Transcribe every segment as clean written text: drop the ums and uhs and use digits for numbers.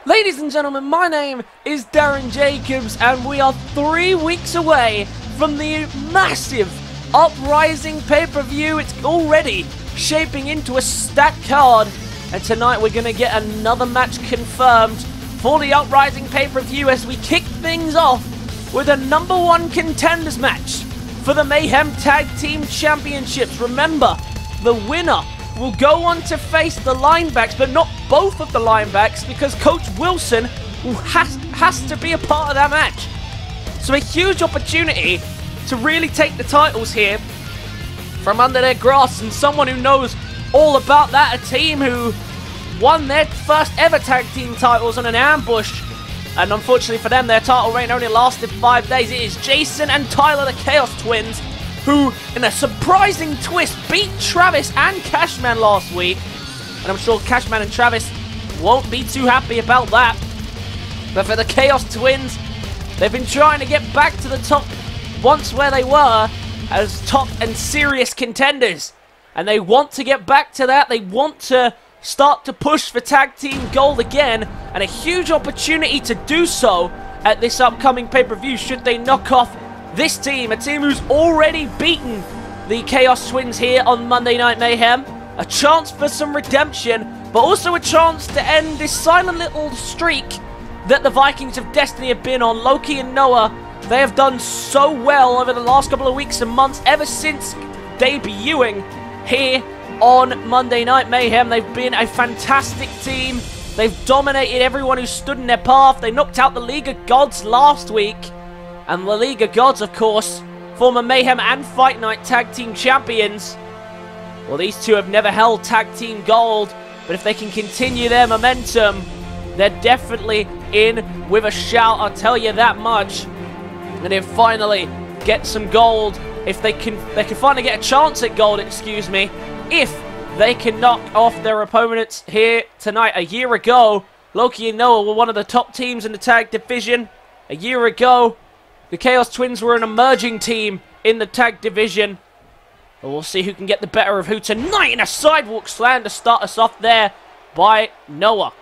Ladies and gentlemen, my name is Darren Jacobs, and we are 3 weeks away from the massive Uprising pay-per-view. It's already shaping into a stacked card, and tonight we're going to get another match confirmed for the Uprising pay-per-view as we kick things off with a #1 contenders match for the Mayhem Tag Team Championships. Remember, the winner will go on to face the linebacks, but not both of the linebacks, because Coach Wilson has to be a part of that match. So a huge opportunity to really take the titles here from under their grasp, and someone who knows all about that, a team who won their first ever tag team titles on an ambush, and unfortunately for them, their title reign only lasted 5 days. It is Jason and Tyler, the Chaos Twins, who, in a surprising twist, beat Travis and Cashman last week. And I'm sure Cashman and Travis won't be too happy about that. But for the Chaos Twins, they've been trying to get back to the top once where they were as top and serious contenders. And they want to get back to that. They want to start to push for tag team gold again. And a huge opportunity to do so at this upcoming pay-per-view should they knock off this team, a team who's already beaten the Chaos Twins here on Monday Night Mayhem. A chance for some redemption, but also a chance to end this silent little streak that the Vikings of Destiny have been on. Loki and Noah, they have done so well over the last couple of weeks and months, ever since debuting here on Monday Night Mayhem. They've been a fantastic team. They've dominated everyone who stood in their path. They knocked out the League of Gods last week. And the League of Gods, of course, former Mayhem and Fight Night Tag Team Champions. Well, these two have never held Tag Team Gold, but if they can continue their momentum, they're definitely in with a shout, I'll tell you that much. And if finally get some gold, if they can finally get a chance at gold, excuse me, if they can knock off their opponents here tonight. A year ago, Loki and Noah were one of the top teams in the tag division. A year ago, the Chaos Twins were an emerging team in the tag division. But we'll see who can get the better of who tonight in a sidewalk slam to start us off there by Noah.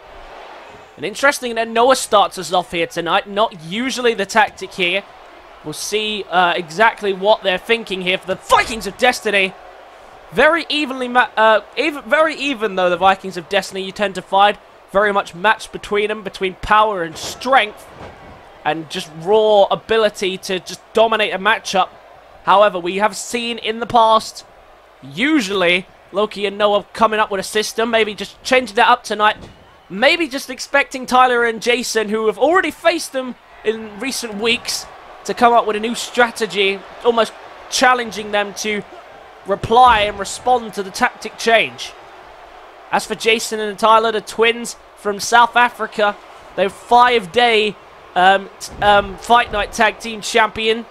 And interesting that Noah starts us off here tonight. Not usually the tactic here. We'll see exactly what they're thinking here for the Vikings of Destiny. Very evenly, very even though the Vikings of Destiny you tend to find. Very much matched between them, between power and strength. And just raw ability to just dominate a matchup. However, we have seen in the past, usually, Loki and Noah coming up with a system, maybe just changing that up tonight. Maybe just expecting Tyler and Jason, who have already faced them in recent weeks, to come up with a new strategy, almost challenging them to reply and respond to the tactic change. As for Jason and Tyler, the twins from South Africa, they're 5-day Fight Night Tag Team Champion.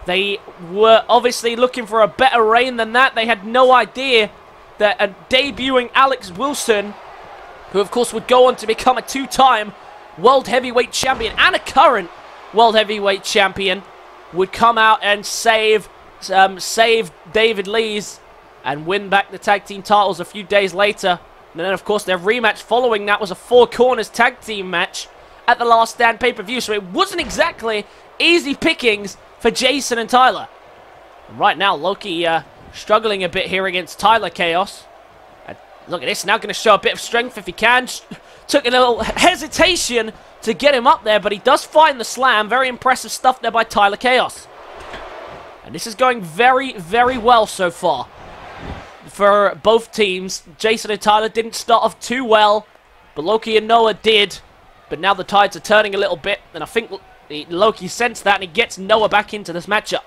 They were obviously looking for a better reign than that. They had no idea that a debuting Alex Wilson, who of course would go on to become a 2-time World Heavyweight Champion and a current World Heavyweight Champion, would come out and save David Lees and win back the tag team titles a few days later. And then of course their rematch following that was a 4 corners tag team match at the Last Stand pay-per-view, so it wasn't exactly easy pickings for Jason and Tyler. And right now, Loki struggling a bit here against Tyler Chaos. And look at this, now going to show a bit of strength if he can. Took a little hesitation to get him up there, but he does find the slam. Very impressive stuff there by Tyler Chaos. And this is going very, very well so far for both teams. Jason and Tyler didn't start off too well, but Loki and Noah did. But now the tides are turning a little bit, and I think Loki sensed that, and he gets Noah back into this matchup.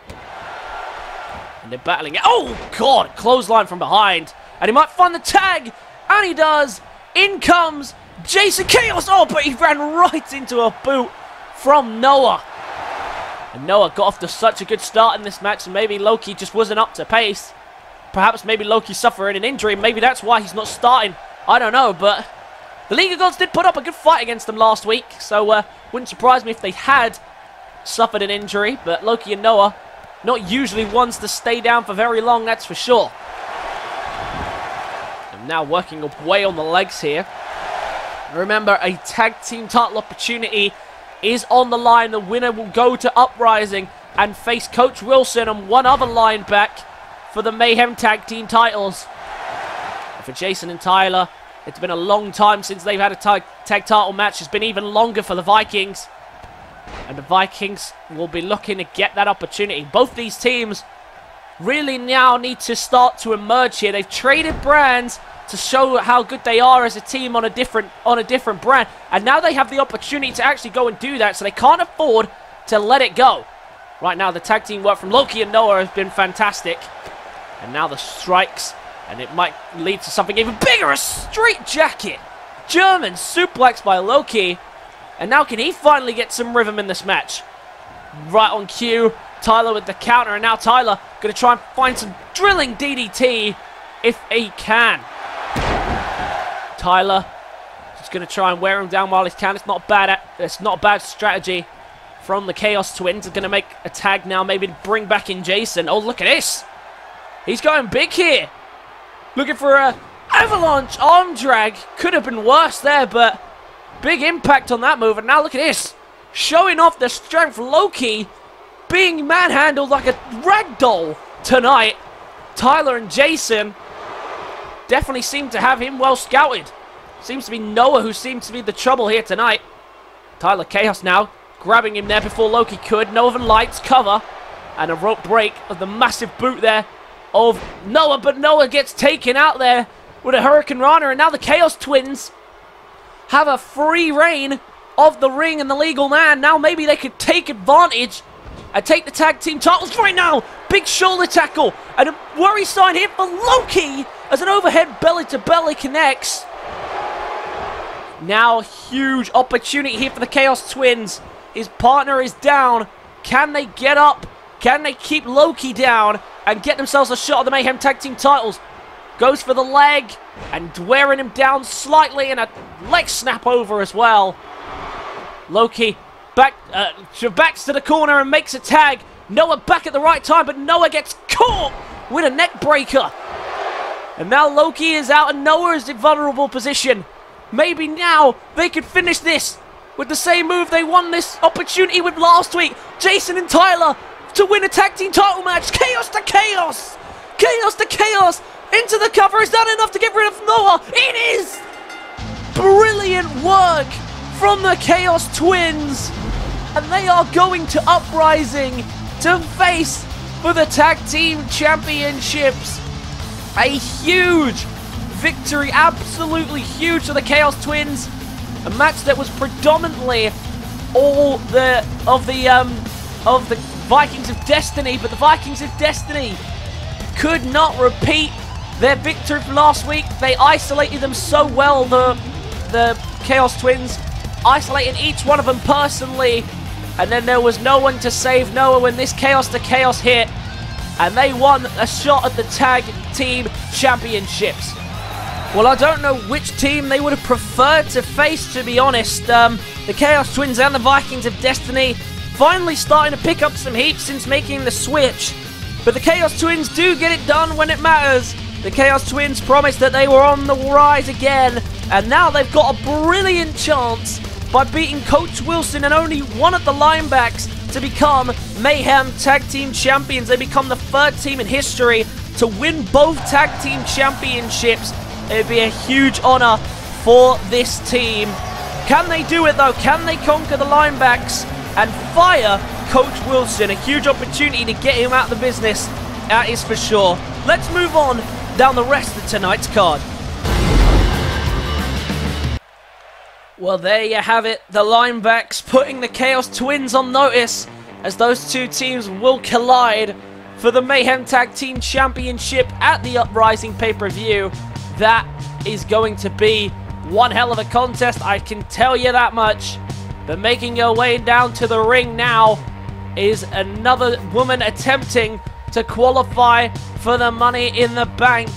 And they're battling it. Oh, God! Clothesline from behind. And he might find the tag, and he does. In comes Jason Chaos. Oh, but he ran right into a boot from Noah. And Noah got off to such a good start in this match, and maybe Loki just wasn't up to pace. Perhaps maybe Loki suffered an injury, maybe that's why he's not starting. I don't know, but the League of Gods did put up a good fight against them last week, so wouldn't surprise me if they had suffered an injury. But Loki and Noah, not usually ones to stay down for very long, that's for sure. And now working away on the legs here. Remember, a tag team title opportunity is on the line. The winner will go to Uprising and face Coach Wilson and one other line back for the Mayhem tag team titles. For Jason and Tyler, it's been a long time since they've had a tag title match. It's been even longer for the Vikings. And the Vikings will be looking to get that opportunity. Both these teams really now need to start to emerge here. They've traded brands to show how good they are as a team on a different brand. And now they have the opportunity to actually go and do that, so they can't afford to let it go. Right now, the tag team work from Loki and Noah has been fantastic. And now the strikes, and it might lead to something even bigger, a straight jacket. German suplex by Loki. And now can he finally get some rhythm in this match? Right on cue, Tyler with the counter, and now Tyler going to try and find some drilling DDT if he can. Tyler just going to try and wear him down while he can. It's not a bad strategy from the Chaos Twins. They're going to make a tag now, maybe to bring back in Jason. Oh, look at this. He's going big here. Looking for a avalanche arm drag. Could have been worse there, but big impact on that move. And now look at this. Showing off the strength. Loki being manhandled like a ragdoll tonight. Tyler and Jason definitely seem to have him well scouted. Seems to be Noah who seems to be the trouble here tonight. Tyler Chaos now grabbing him there before Loki could. Northern Lights cover and a rope break of the massive boot there of Noah, but Noah gets taken out there with a Hurricane Rana, and now the Chaos Twins have a free reign of the ring and the legal man. Now maybe they could take advantage and take the tag team titles right now. Big shoulder tackle and a worry sign here for Loki as an overhead belly-to-belly connects. Now huge opportunity here for the Chaos Twins. His partner is down. Can they get up? Can they keep Loki down and get themselves a shot at the Mayhem tag team titles? Goes for the leg and wearing him down slightly, and a leg snap over as well. Loki backs to the corner and makes a tag. Noah back at the right time, but Noah gets caught with a neck breaker. And now Loki is out and Noah is in vulnerable position. Maybe now they could finish this with the same move they won this opportunity with last week. Jason and Tyler to win a tag team title match. Chaos to Chaos. Chaos to Chaos. Into the cover. Is that enough to get rid of Noah? It is! Brilliant work from the Chaos Twins. And they are going to Uprising to face for the Tag Team Championships. A huge victory, absolutely huge for the Chaos Twins. A match that was predominantly all of the Vikings of Destiny, but the Vikings of Destiny could not repeat their victory from last week. They isolated them so well, the Chaos Twins, isolating each one of them personally, and then there was no one to save Noah when this Chaos to Chaos hit, and they won a shot at the Tag Team Championships. Well, I don't know which team they would have preferred to face, to be honest. The Chaos Twins and the Vikings of Destiny finally starting to pick up some heat since making the switch, but the Chaos Twins do get it done when it matters. The Chaos Twins promised that they were on the rise again, and now they've got a brilliant chance by beating Coach Wilson and only one of the linebacks to become Mayhem Tag Team Champions. They become the third team in history to win both Tag Team Championships. It would be a huge honor for this team. Can they do it though? Can they conquer the linebacks and fire Coach Wilson? A huge opportunity to get him out of the business, that is for sure. Let's move on down the rest of tonight's card. Well, there you have it. The linebacks putting the Chaos Twins on notice as those two teams will collide for the Mayhem Tag Team Championship at the Uprising pay-per-view. That is going to be one hell of a contest, I can tell you that much. But making her way down to the ring now is another woman attempting to qualify for the Money in the Bank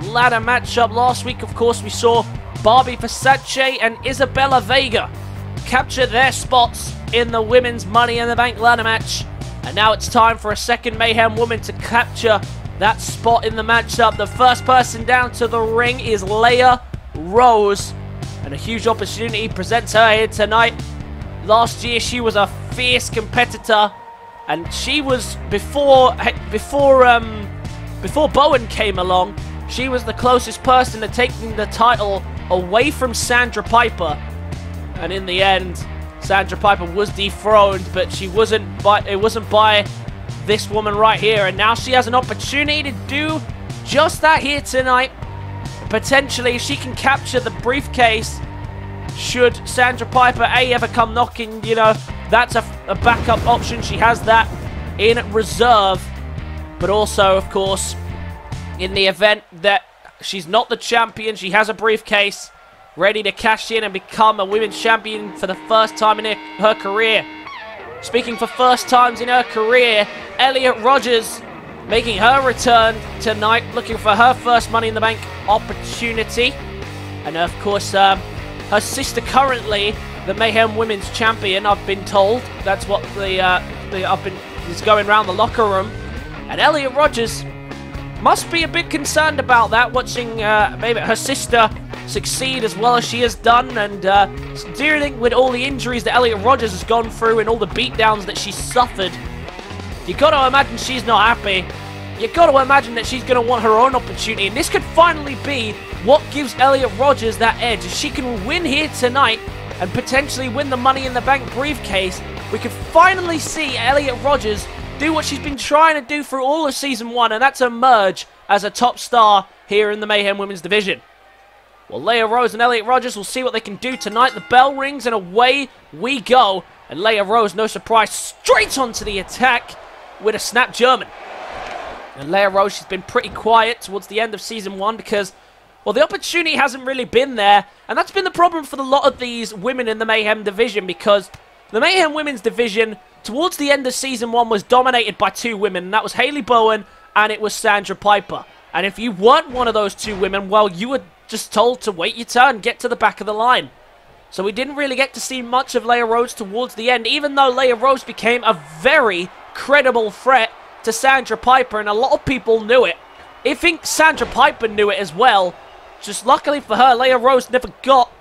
ladder matchup. Last week, of course, we saw Barbie Versace and Isabella Vega capture their spots in the women's Money in the Bank ladder match. And now it's time for a second Mayhem woman to capture that spot in the matchup. The first person down to the ring is Leia Rose. And a huge opportunity presents her here tonight. Last year, she was a fierce competitor. And she was, before Bowen came along, she was the closest person to taking the title away from Sandra Piper. And in the end, Sandra Piper was dethroned, but it wasn't by this woman right here. And now she has an opportunity to do just that here tonight. Potentially, she can capture the briefcase should Sandra Piper ever come knocking. You know, that's a backup option. She has that in reserve. But also, of course, in the event that she's not the champion, she has a briefcase ready to cash in and become a women's champion for the first time in her career. Speaking for first times in her career, Elliot Rodgers making her return tonight, looking for her first Money in the Bank opportunity. And of course, her sister currently the Mayhem Women's Champion, I've been told. That's what is going around the locker room. And Elliot Rodgers must be a bit concerned about that, watching maybe her sister succeed as well as she has done, and dealing with all the injuries that Elliot Rodgers has gone through and all the beatdowns that she's suffered. You gotta imagine she's not happy. You gotta imagine that she's gonna want her own opportunity, and this could finally be what gives Elliot Rodgers that edge. If she can win here tonight and potentially win the Money in the Bank briefcase, we could finally see Elliot Rodgers do what she's been trying to do through all of Season 1, and that's emerge as a top star here in the Mayhem Women's Division. Well, Leah Rose and Elliot Rodgers will see what they can do tonight. The bell rings and away we go. And Leah Rose, no surprise, straight onto the attack with a snap German. And Leah Rose, she's been pretty quiet towards the end of Season 1 because, well, the opportunity hasn't really been there. And that's been the problem for a lot of these women in the Mayhem division, because the Mayhem Women's Division, towards the end of Season 1, was dominated by two women. And that was Haley Bowen and it was Sandra Piper. And if you weren't one of those two women, well, you were just told to wait your turn, get to the back of the line. So we didn't really get to see much of Leah Rose towards the end, even though Leah Rose became a very credible threat to Sandra Piper, and a lot of people knew it. I think Sandra Piper knew it as well. Just luckily for her, Leah Rose never got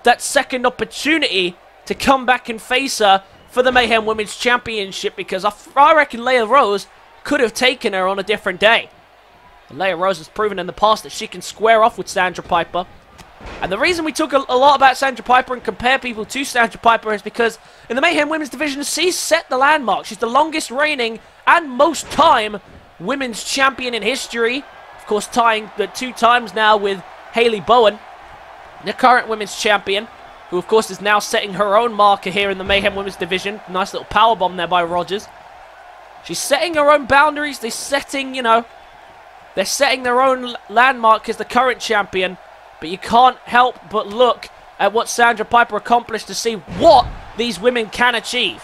that second opportunity to come back and face her for the Mayhem Women's Championship, because I reckon Leah Rose could have taken her on a different day. And Leah Rose has proven in the past that she can square off with Sandra Piper. And the reason we talk a lot about Sandra Piper and compare people to Sandra Piper is because in the Mayhem Women's Division, she's set the landmark. She's the longest reigning and most time women's champion in history. Of course, tying the 2 times now with Haley Bowen, the current women's champion, who of course is now setting her own marker here in the Mayhem Women's Division. Nice little powerbomb there by Rodgers. She's setting her own boundaries. They're setting, you know, they're setting their own landmark as the current champion. But you can't help but look at what Sandra Piper accomplished to see what these women can achieve.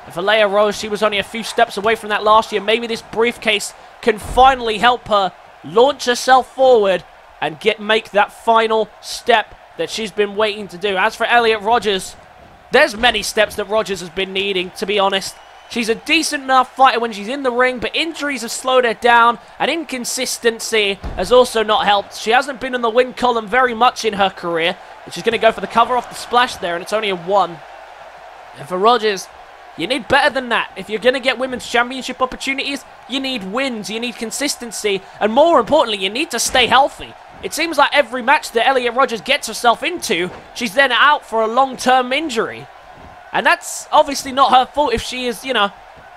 And for Leah Rose, she was only a few steps away from that last year. Maybe this briefcase can finally help her launch herself forward and make that final step that she's been waiting to do. As for Elliot Rodgers, there's many steps that Rodgers has been needing, to be honest. She's a decent enough fighter when she's in the ring, but injuries have slowed her down, and inconsistency has also not helped. She hasn't been in the win column very much in her career, but she's going to go for the cover off the splash there, and it's only a 1. And for Rodgers, you need better than that. If you're going to get women's championship opportunities, you need wins, you need consistency, and more importantly, you need to stay healthy. It seems like every match that Elliot Rodgers gets herself into, she's then out for a long-term injury. And that's obviously not her fault. If she is, you know,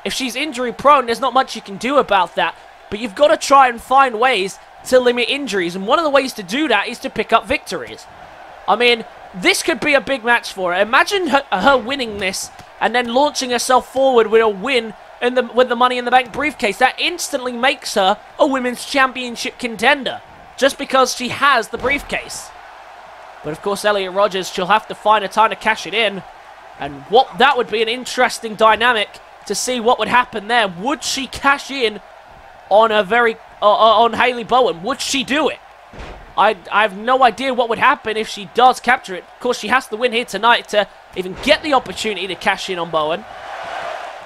if she's injury prone, there's not much you can do about that. But you've got to try and find ways to limit injuries. And one of the ways to do that is to pick up victories. I mean, this could be a big match for her. Imagine her winning this and then launching herself forward with a win with the Money in the Bank briefcase. That instantly makes her a women's championship contender, just because she has the briefcase. But of course, Elliot Rodgers, she'll have to find a time to cash it in. And that would be an interesting dynamic to see what would happen there. Would she cash in on on Haley Bowen? Would she do it? I have no idea what would happen if she does capture it. Of course, she has to win here tonight to even get the opportunity to cash in on Bowen.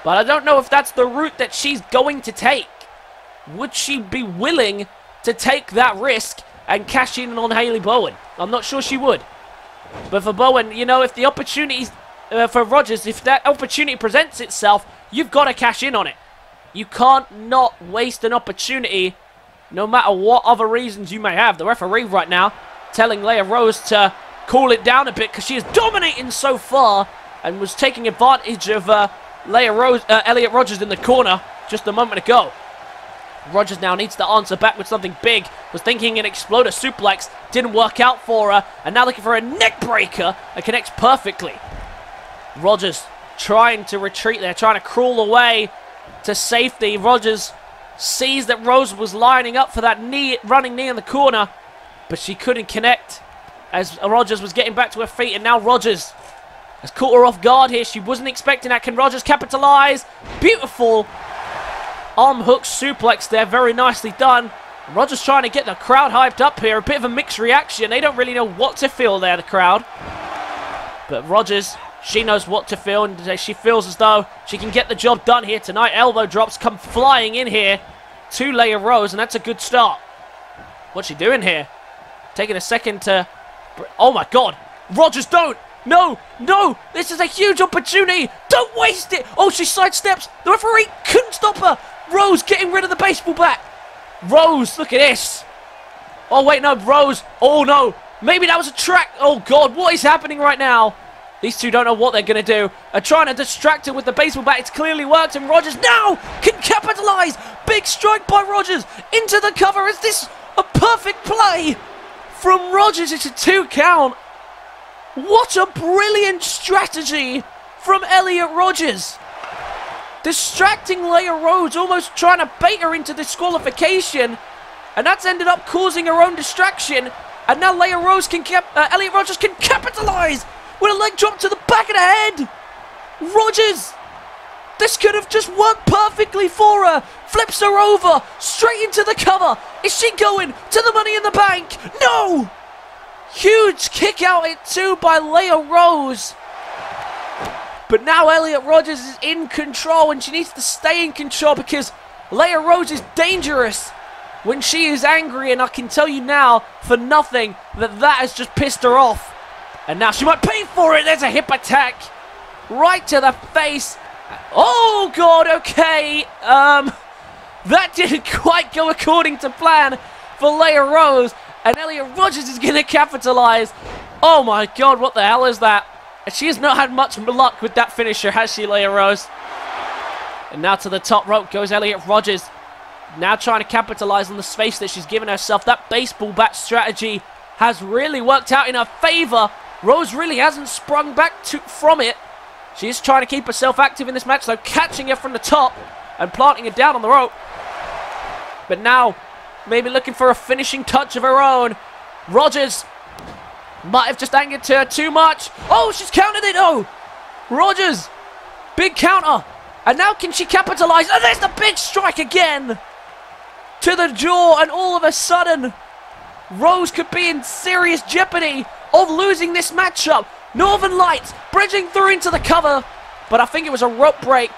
But I don't know if that's the route that she's going to take. Would she be willing to take that risk and cash in on Haley Bowen? I'm not sure she would. But for Bowen, you know, if the opportunities for Rodgers, if that opportunity presents itself, you've got to cash in on it. You can't not waste an opportunity, no matter what other reasons you may have. The referee right now telling Leah Rose to cool it down a bit because she is dominating so far and was taking advantage of Elliot Rodgers in the corner just a moment ago. Rodgers now needs to answer back with something big. Was thinking an exploder suplex, didn't work out for her, and now looking for a neck breaker that connects perfectly. Rodgers trying to retreat there, trying to crawl away to safety. Rodgers sees that Rose was lining up for that running knee in the corner, but she couldn't connect as Rodgers was getting back to her feet, and now Rodgers has caught her off guard here. She wasn't expecting that. Can Rodgers capitalize? Beautiful arm hook suplex there, very nicely done. Rodgers trying to get the crowd hyped up here. A bit of a mixed reaction. They don't really know what to feel there, the crowd. But Rodgers, she knows what to feel, and she feels as though she can get the job done here tonight. Elbow drops come flying in here to Leah Rose, and that's a good start. What's she doing here? Taking a second to... Oh my God! Rodgers, don't! No! No! This is a huge opportunity! Don't waste it! Oh, she sidesteps! The referee couldn't stop her! Rose getting rid of the baseball bat! Rose, look at this! Oh wait, no, Rose! Oh no! Maybe that was a track! Oh God, what is happening right now? These two don't know what they're going to do. Are trying to distract her with the baseball bat. It's clearly worked, and Rodgers now can capitalize! Big strike by Rodgers into the cover. Is this a perfect play from Rodgers? It's a 2 count. What a brilliant strategy from Elliot Rodgers. Distracting Leah Rose, almost trying to bait her into disqualification. And that's ended up causing her own distraction. And now Elliot Rodgers can capitalize with a leg drop to the back of the head. Rodgers, this could have just worked perfectly for her. Flips her over, straight into the cover. Is she going to the Money in the Bank? No! Huge kick out at 2 by Leah Rose. But now Elliot Rodgers is in control, and she needs to stay in control because Leah Rose is dangerous when she is angry, and I can tell you now for nothing that has just pissed her off. And now she might pay for it. There's a hip attack right to the face. Oh God, okay. That didn't quite go according to plan for Leah Rose. And Elliot Rodgers is going to capitalize. Oh my God, what the hell is that? She has not had much luck with that finisher, has she, Leah Rose? And now to the top rope goes Elliot Rodgers. Now trying to capitalize on the space that she's given herself. That baseball bat strategy has really worked out in her favor. Rose really hasn't sprung back from it. She is trying to keep herself active in this match, though, catching her from the top and planting her down on the rope. But now, maybe looking for a finishing touch of her own. Rodgers might have just angered her too much. Oh, she's countered it. Oh, Rodgers, big counter. And now can she capitalize? And there's the big strike again to the jaw. And all of a sudden, Rose could be in serious jeopardy of losing this matchup. Northern Lights bridging through into the cover. But I think it was a rope break.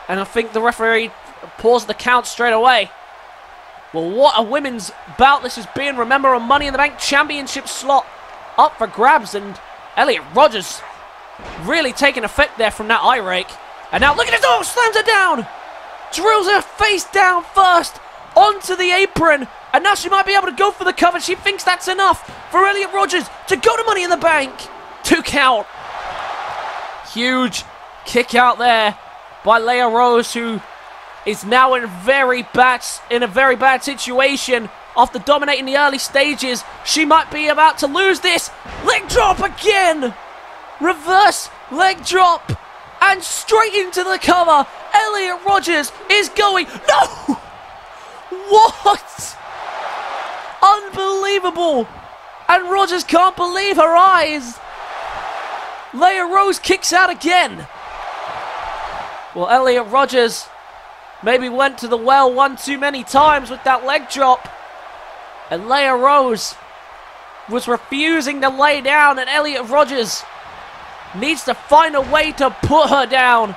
And I think the referee paused the count straight away. Well, what a women's bout this has been. Remember, a Money in the Bank championship slot up for grabs. And Elliot Rodgers really taking effect there from that eye rake. And now look at this. Oh, slams her down. Drills her face down first onto the apron. And now she might be able to go for the cover. She thinks that's enough for Elliot Rodgers to go to Money in the Bank. 2 count. Huge kick out there by Leah Rose, who is now in a very bad situation after dominating the early stages. She might be about to lose this. Leg drop again. Reverse leg drop. And straight into the cover. Elliot Rodgers is going. No! What? Unbelievable. And Rodgers can't believe her eyes. Leah Rose kicks out again. Well, Elliot Rodgers maybe went to the well one too many times with that leg drop. And Leah Rose was refusing to lay down, and Elliot Rodgers needs to find a way to put her down,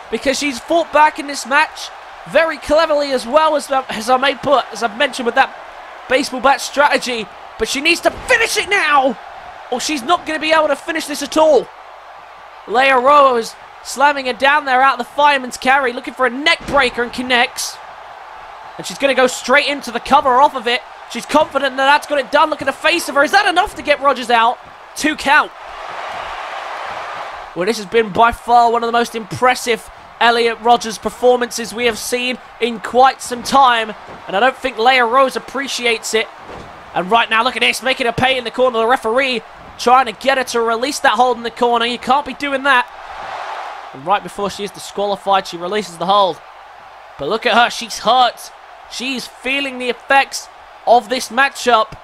because she's fought back in this match very cleverly as well, as I've mentioned with that baseball bat strategy. But she needs to finish it now. or she's not going to be able to finish this at all. Leia Rose slamming her down there out of the fireman's carry, looking for a neck breaker, and connects. And she's going to go straight into the cover off of it. She's confident that that's got it done. Look at the face of her. Is that enough to get Rodgers out? 2 count. Well, this has been by far one of the most impressive Elliot Rodgers performances we have seen in quite some time. And I don't think Leia Rose appreciates it. And right now, look at this, making her pay in the corner. The referee trying to get her to release that hold in the corner. You can't be doing that. And right before she is disqualified, she releases the hold. But look at her, she's hurt. She's feeling the effects of this matchup.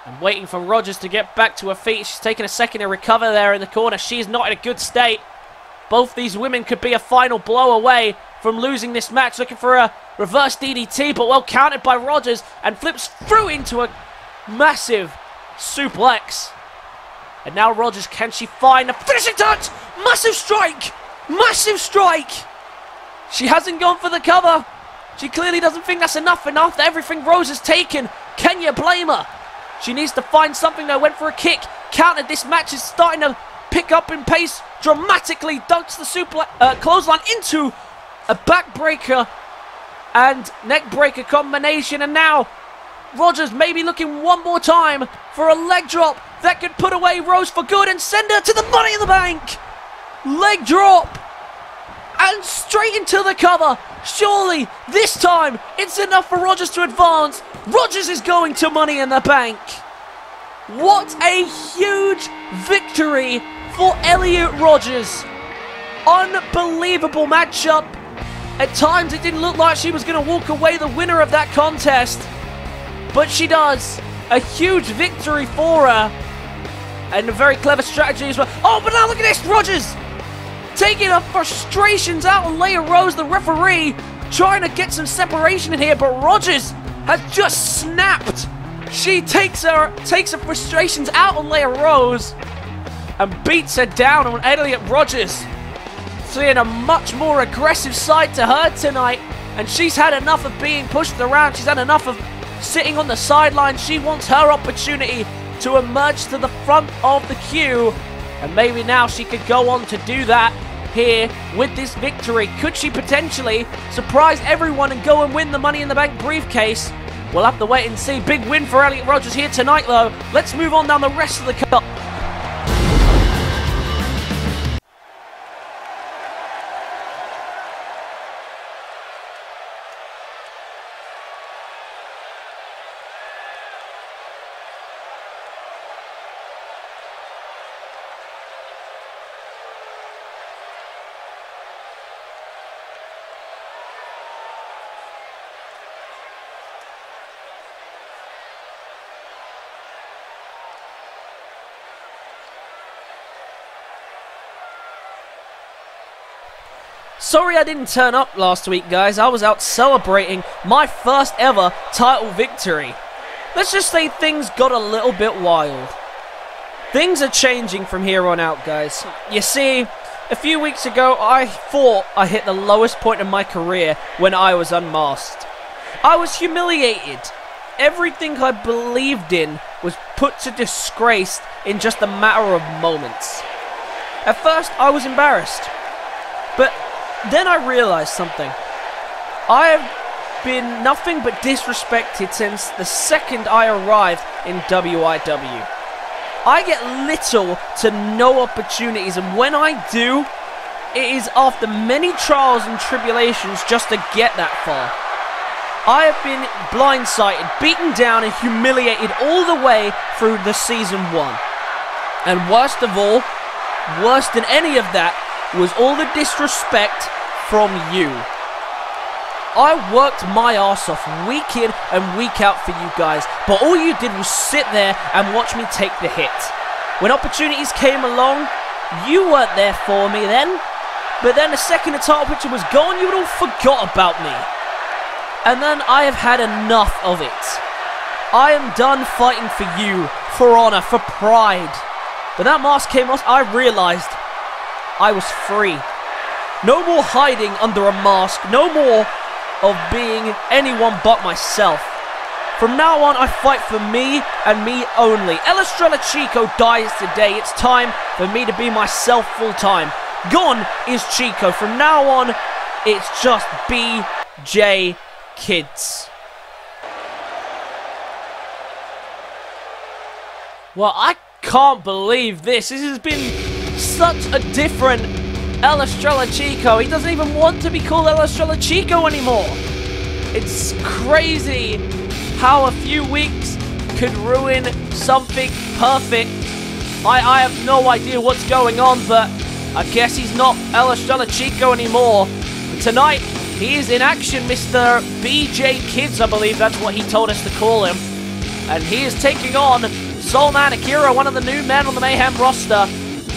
And waiting for Rodgers to get back to her feet. She's taking a second to recover there in the corner. She's not in a good state. Both these women could be a final blow away from losing this match. Looking for a reverse DDT, but well countered by Rodgers. And flips through into a massive suplex. And now Rodgers, can she find a finishing touch? Massive strike! Massive strike! She hasn't gone for the cover. She clearly doesn't think that's enough after everything Rose has taken. Can you blame her? She needs to find something though. Went for a kick. Countered. This match is starting to pick up in pace dramatically. Dunks the clothesline into a backbreaker and neckbreaker combination. And now Rodgers maybe looking one more time for a leg drop that could put away Rose for good and send her to the Money in the Bank. Leg drop. And straight into the cover. Surely, this time, it's enough for Rodgers to advance. Rodgers is going to Money in the Bank. What a huge victory for Elliot Rodgers. Unbelievable matchup. At times, it didn't look like she was going to walk away the winner of that contest. But she does. A huge victory for her. And a very clever strategy as well. Oh, but now look at this, Rodgers taking her frustrations out on Leia Rose, the referee, trying to get some separation in here, but Rodgers has just snapped. She takes her frustrations out on Leia Rose and beats her down on Elliot Rodgers. Seeing a much more aggressive side to her tonight, and she's had enough of being pushed around. She's had enough of sitting on the sideline. She wants her opportunity to emerge to the front of the queue, and maybe now she could go on to do that here with this victory. Could she potentially surprise everyone and go and win the Money in the Bank briefcase? We'll have to wait and see. Big win for Elliot Rodgers here tonight, though. Let's move on down the rest of the cup. Sorry I didn't turn up last week, guys. I was out celebrating my first ever title victory. Let's just say things got a little bit wild. Things are changing from here on out, guys. You see, a few weeks ago, I thought I hit the lowest point in my career when I was unmasked. I was humiliated. Everything I believed in was put to disgrace in just a matter of moments. At first, I was embarrassed. But then I realized something. I have been nothing but disrespected since the second I arrived in WIW. I get little to no opportunities, and when I do, it is after many trials and tribulations just to get that far. I have been blindsided, beaten down, and humiliated all the way through the Season 1. And worst of all, worse than any of that, was all the disrespect from you. I worked my ass off week in and week out for you guys, but all you did was sit there and watch me take the hit. When opportunities came along, you weren't there for me then, but then the second the title picture was gone, you had all forgot about me. And then I have had enough of it. I am done fighting for you, for honor, for pride. When that mask came off, I realized I was free. No more hiding under a mask. No more of being anyone but myself. From now on, I fight for me and me only. Estrella Chico dies today. It's time for me to be myself full time. Gone is Chico. From now on, it's just BJ Kids. Well, I can't believe this. This has been such a different Estrella Chico. He doesn't even want to be called Estrella Chico anymore. It's crazy how a few weeks could ruin something perfect. I have no idea what's going on, but I guess he's not Estrella Chico anymore. But tonight, he is in action, Mr. BJ Kids, I believe that's what he told us to call him. And he is taking on Soulman Akira, one of the new men on the Mayhem roster.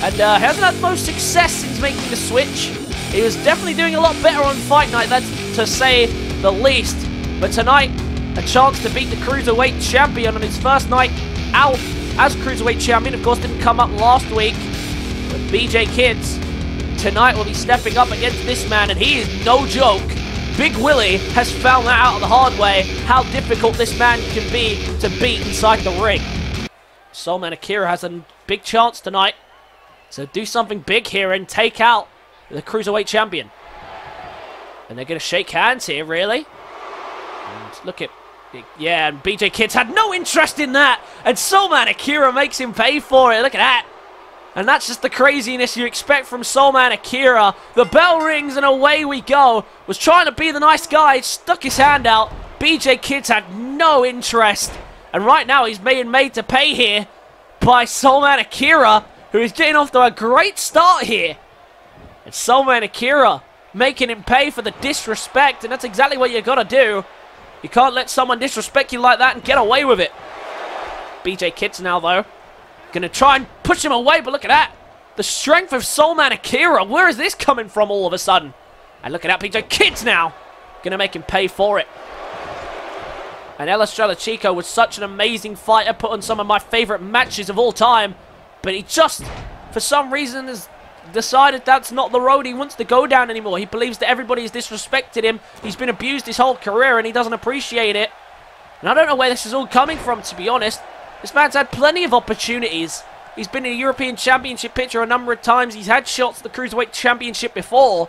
And hasn't had most success since making the switch. He was definitely doing a lot better on Fight Night, that's to say the least. But tonight, a chance to beat the Cruiserweight Champion on his first night out as Cruiserweight Champion. Of course, didn't come up last week. But BJ Kids tonight will be stepping up against this man, and he is no joke. Big Willie has found that out the hard way, how difficult this man can be to beat inside the ring. Soulman Akira has a big chance tonight to do something big here and take out the Cruiserweight Champion. And they're going to shake hands here, really. And look at... Yeah, and BJ Kids had no interest in that. And Soulman Akira makes him pay for it. Look at that. And that's just the craziness you expect from Soulman Akira. The bell rings and away we go. Was trying to be the nice guy, stuck his hand out. BJ Kids had no interest. And right now he's being made to pay here by Soulman Akira, who is getting off to a great start here. And Soulman Akira making him pay for the disrespect, and that's exactly what you gotta do. You can't let someone disrespect you like that and get away with it. BJ Kids now, though, gonna try and push him away, but look at that. The strength of Soulman Akira. Where is this coming from all of a sudden? And look at that, BJ Kids now. Gonna make him pay for it. And Estrella Chico was such an amazing fighter, put on some of my favorite matches of all time. But he just, for some reason, has decided that's not the road he wants to go down anymore. He believes that everybody has disrespected him. He's been abused his whole career and he doesn't appreciate it. And I don't know where this is all coming from, to be honest. This man's had plenty of opportunities. He's been in a European Championship picture a number of times. He's had shots at the Cruiserweight Championship before.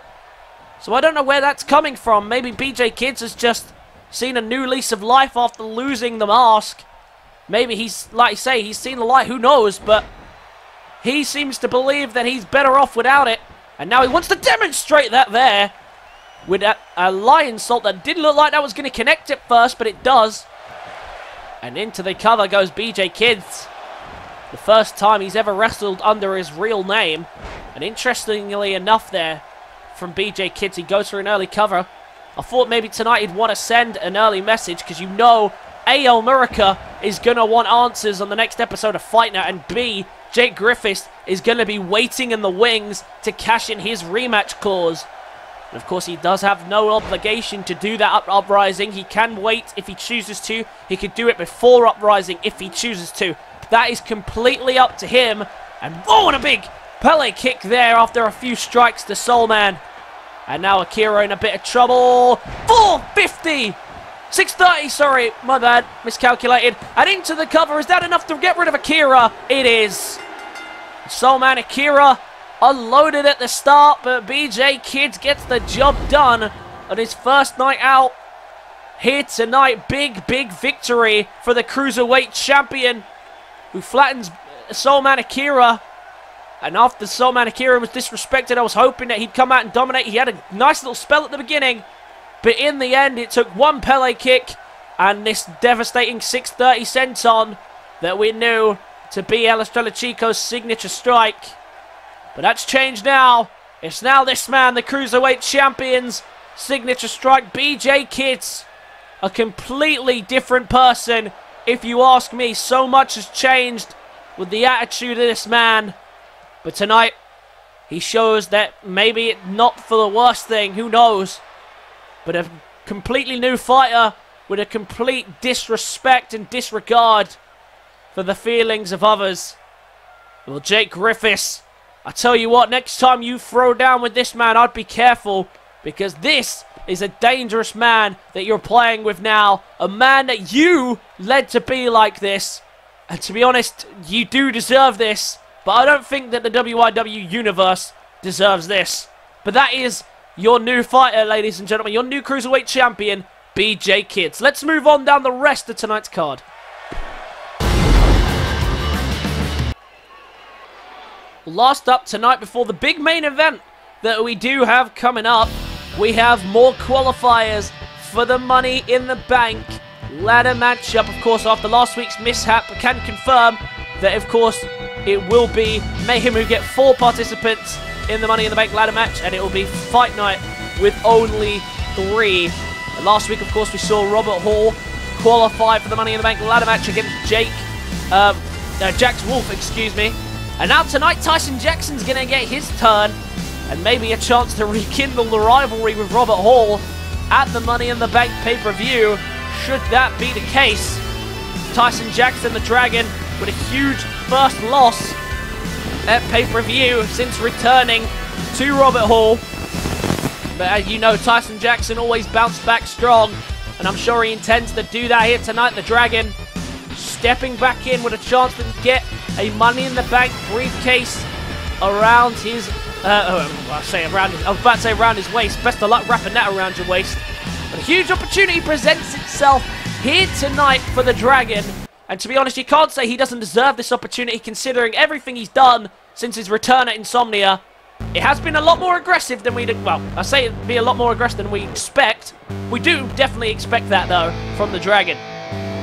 So I don't know where that's coming from. Maybe BJ Kids has just seen a new lease of life after losing the mask. Maybe he's, like I say, he's seen the light, who knows, but he seems to believe that he's better off without it. And now he wants to demonstrate that there with a lion salt that didn't look like that was going to connect at first, but it does. And into the cover goes BJ Kids. The first time he's ever wrestled under his real name. And interestingly enough there, from BJ Kids, he goes for an early cover. I thought maybe tonight he'd want to send an early message, because you know A. Elmurica is going to want answers on the next episode of Fight Night, and B. Jake Griffiths is going to be waiting in the wings to cash in his rematch clause. And of course, he does have no obligation to do that uprising. He can wait if he chooses to. He could do it before uprising if he chooses to. That is completely up to him. And oh, and a big Pele kick there after a few strikes to Soulman. And now Akira in a bit of trouble. 450! 630, sorry, my bad, miscalculated. And into the cover, is that enough to get rid of Akira? It is. Soulman Akira unloaded at the start, but BJ Kids gets the job done on his first night out. Here tonight, big victory for the Cruiserweight Champion, who flattens Soulman Akira. And after Soulman Akira was disrespected, I was hoping that he'd come out and dominate. He had a nice little spell at the beginning. But in the end, it took one Pele kick and this devastating 630 senton that we knew to be Estrella Chico's signature strike. But that's changed now. It's now this man, the Cruiserweight Champion's signature strike, BJ Kids. A completely different person, if you ask me. So much has changed with the attitude of this man. But tonight, he shows that maybe it's not for the worst thing, who knows. But a completely new fighter with a complete disrespect and disregard for the feelings of others. Well, Jake Griffiths, I tell you what, next time you throw down with this man, I'd be careful. Because this is a dangerous man that you're playing with now. A man that you led to be like this. And to be honest, you do deserve this. But I don't think that the WYW universe deserves this. But that is your new fighter, ladies and gentlemen. Your new Cruiserweight champion, BJ Kids. Let's move on down the rest of tonight's card. Last up tonight before the big main event that we do have coming up, we have more qualifiers for the Money in the Bank ladder matchup. Of course, after last week's mishap, I can confirm that, of course, it will be Mayhem who get 4 participants in the Money in the Bank ladder match, and it will be Fight Night with only 3. And last week, of course, we saw Robert Hall qualify for the Money in the Bank ladder match against Jax Wolf, excuse me. And now tonight, Tyson Jackson's going to get his turn, and maybe a chance to rekindle the rivalry with Robert Hall at the Money in the Bank pay-per-view, should that be the case. Tyson Jackson, the Dragon, with a huge first loss at pay-per-view since returning to Robert Hall. But as you know, Tyson Jackson always bounced back strong, and I'm sure he intends to do that here tonight. The Dragon stepping back in with a chance to get a Money in the Bank briefcase around his, I was about to say around his waist. Best of luck wrapping that around your waist. But a huge opportunity presents itself here tonight for the Dragon. And to be honest, you can't say he doesn't deserve this opportunity considering everything he's done since his return at Insomnia. It has been a lot more aggressive than we'd, well, I say it'd be a lot more aggressive than we expect. We do definitely expect that, though, from the Dragon.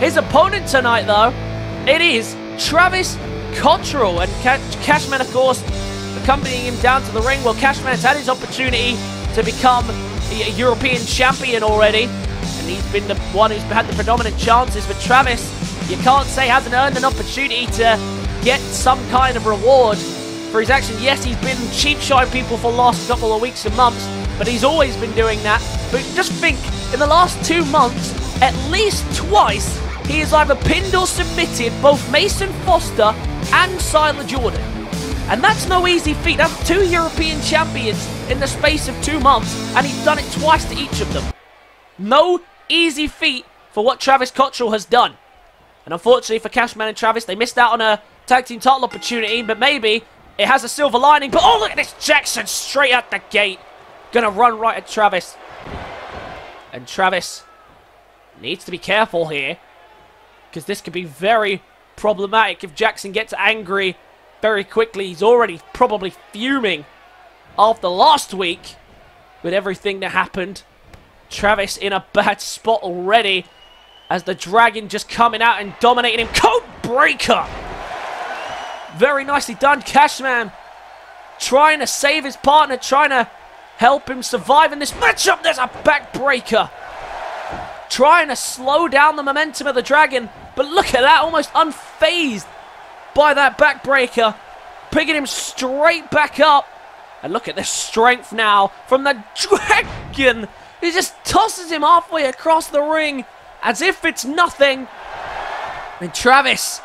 His opponent tonight, though, it is Travis Cottrell. And Cashman, of course, accompanying him down to the ring. Well, Cashman's had his opportunity to become a European champion already. And he's been the one who's had the predominant chances. But Travis, you can't say hasn't earned an opportunity to get some kind of reward for his action. Yes, he's been cheap-shotting people for the last couple of weeks and months, but he's always been doing that. But just think, in the last 2 months, at least twice, he has either pinned or submitted both Mason Foster and Siler Jordan. And that's no easy feat. That's 2 European champions in the space of 2 months, and he's done it twice to each of them. No easy feat for what Travis Cottrell has done. And unfortunately for Cashman and Travis, they missed out on a tag team title opportunity, but maybe it has a silver lining. But oh, look at this, Jackson straight out the gate. Gonna run right at Travis. And Travis needs to be careful here, because this could be very problematic if Jackson gets angry very quickly. He's already probably fuming after last week with everything that happened. Travis in a bad spot already, as the Dragon just coming out and dominating him. Code Breaker! Very nicely done. Cashman trying to save his partner, trying to help him survive in this matchup. There's a backbreaker. Trying to slow down the momentum of the Dragon. But look at that, almost unfazed by that backbreaker. Picking him straight back up. And look at the strength now from the Dragon. He just tosses him halfway across the ring as if it's nothing. And Travis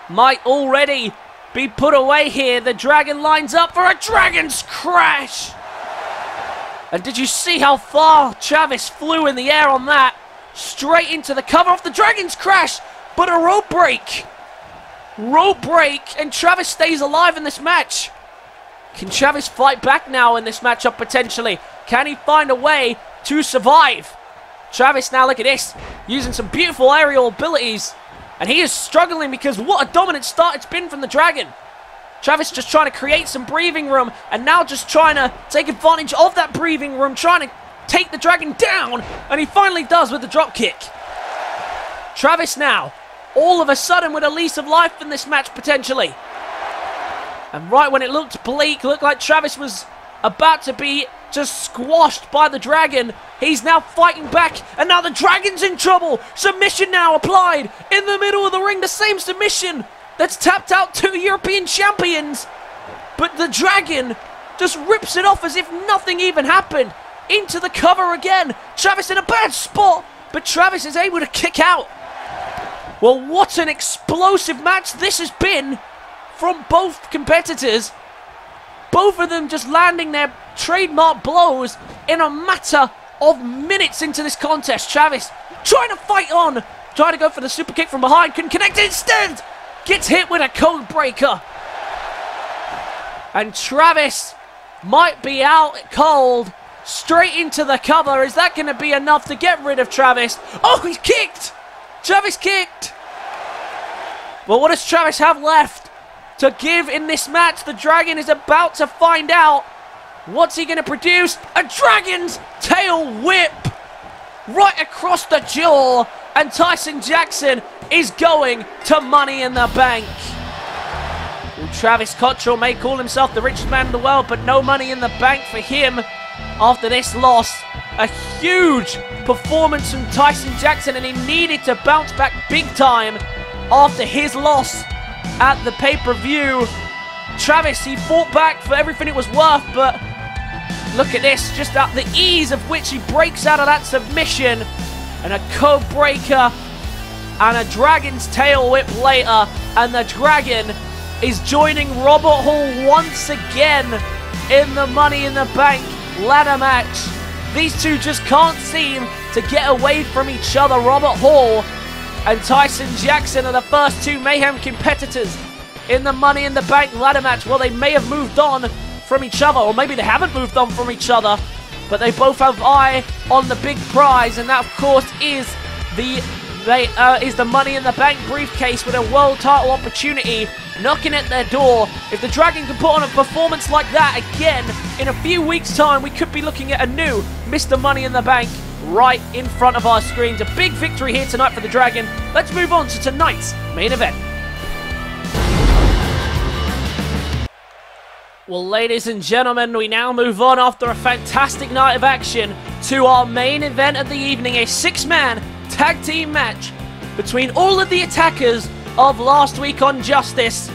might already be put away here. The Dragon lines up for a Dragon's Crash. And did you see how far Travis flew in the air on that? Straight into the cover of the Dragon's Crash. But a rope break. Rope break. And Travis stays alive in this match. Can Travis fight back now in this matchup potentially? Can he find a way to survive? Travis now, look at this, using some beautiful aerial abilities. And he is struggling because what a dominant start it's been from the Dragon. Travis just trying to create some breathing room, and now just trying to take advantage of that breathing room, trying to take the Dragon down, and he finally does with the drop kick. Travis now, all of a sudden with a lease of life in this match potentially. And right when it looked bleak, looked like Travis was about to be just squashed by the Dragon, he's now fighting back, and now the Dragon's in trouble. Submission now applied in the middle of the ring, the same submission that's tapped out 2 European champions. But the Dragon just rips it off as if nothing even happened. Into the cover again. Travis in a bad spot, but Travis is able to kick out. Well, what an explosive match this has been from both competitors. Both of them just landing their trademark blows in a matter of minutes into this contest. Travis trying to fight on, trying to go for the super kick from behind, couldn't connect, instead gets hit with a code breaker. And Travis might be out cold, straight into the cover. Is that going to be enough to get rid of Travis? Oh, he's kicked! Travis kicked! Well, what does Travis have left to give in this match? The Dragon is about to find out. What's he going to produce? A Dragon's tail whip right across the jaw. And Tyson Jackson is going to Money in the Bank. Well, Travis Cottrell may call himself the richest man in the world, but no Money in the Bank for him after this loss. A huge performance from Tyson Jackson, and he needed to bounce back big time after his loss at the pay-per-view. Travis, he fought back for everything it was worth, but look at this, just at the ease of which he breaks out of that submission. And a code breaker and a Dragon's tail whip later. And the Dragon is joining Robert Hall once again in the Money in the Bank ladder match. These two just can't seem to get away from each other. Robert Hall and Tyson Jackson are the first two Mayhem competitors in the Money in the Bank ladder match. Well, they may have moved on from each other, or maybe they haven't moved on from each other, but they both have eye on the big prize, and that, of course, is the Money in the Bank briefcase with a world title opportunity knocking at their door. If the Dragon can put on a performance like that again in a few weeks' time, we could be looking at a new Mr. Money in the Bank right in front of our screens. A big victory here tonight for the Dragon. Let's move on to tonight's main event. Well, ladies and gentlemen, we now move on after a fantastic night of action to our main event of the evening, a six-man tag team match between all of the attackers of last week on Justice.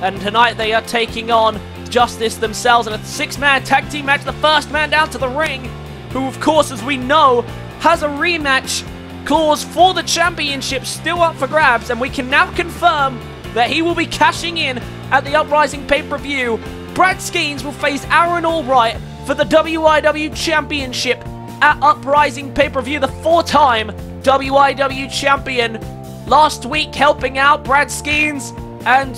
And tonight they are taking on Justice themselves in a six-man tag team match. The first man down to the ring, who, of course, as we know, has a rematch clause for the championship still up for grabs, and we can now confirm that he will be cashing in at the Uprising pay-per-view. Brad Skeens will face Aaron Albright for the WIW Championship at Uprising pay-per-view, the four-time WIW champion. Last week helping out Brad Skeens and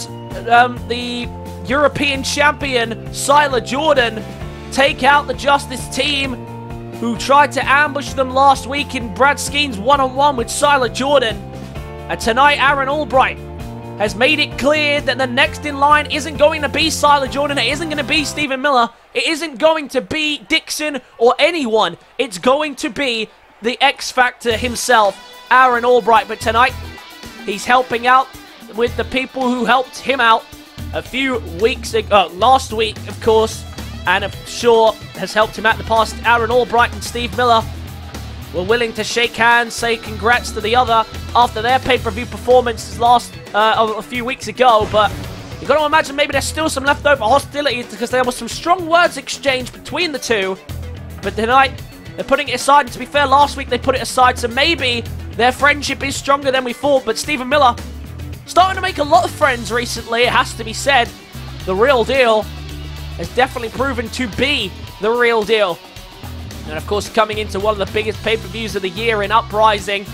the European champion Siler Jordan take out the Justice team, who tried to ambush them last week in Brad Skeens one-on-one with Siler Jordan. And tonight Aaron Albright has made it clear that the next in line isn't going to be Siler Jordan, it isn't going to be Stephen Miller, it isn't going to be Dixon or anyone. It's going to be the X Factor himself, Aaron Albright. But tonight, he's helping out with the people who helped him out a few weeks ago, last week, of course, and I'm sure has helped him out in the past. Aaron Albright and Steve Miller were willing to shake hands, say congrats to the other after their pay-per-view performances a few weeks ago, but you've got to imagine maybe there's still some leftover hostility because there was some strong words exchanged between the two. But tonight, they're putting it aside, and to be fair, last week they put it aside, so maybe their friendship is stronger than we thought. But Stephen Miller starting to make a lot of friends recently, it has to be said. The real deal has definitely proven to be the real deal. And of course, coming into one of the biggest pay-per-views of the year in Uprising.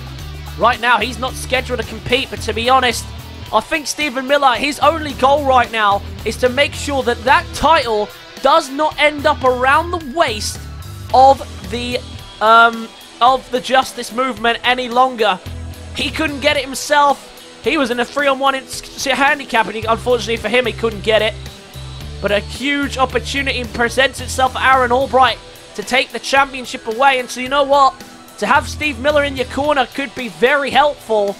Right now, he's not scheduled to compete, but to be honest, I think Stephen Miller, his only goal right now is to make sure that that title does not end up around the waist of the Justice movement any longer. He couldn't get it himself. He was in a 3-on-1 handicap, and unfortunately for him, he couldn't get it. But a huge opportunity presents itself for Aaron Albright to take the championship away. And so you know what? To have Steve Miller in your corner could be very helpful.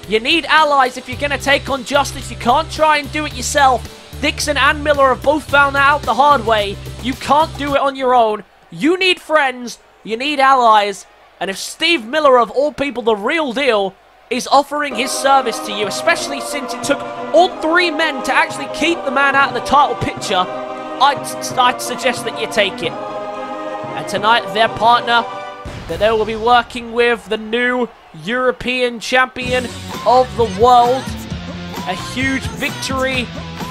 You need allies if you're going to take on Justice. You can't try and do it yourself. Dixon and Miller have both found that out the hard way. You can't do it on your own. You need friends. You need allies. And if Steve Miller, of all people, the real deal, is offering his service to you, especially since it took all three men to actually keep the man out of the title picture, I'd suggest that you take it. And tonight, their partner that they will be working with, the new European champion of the world. A huge victory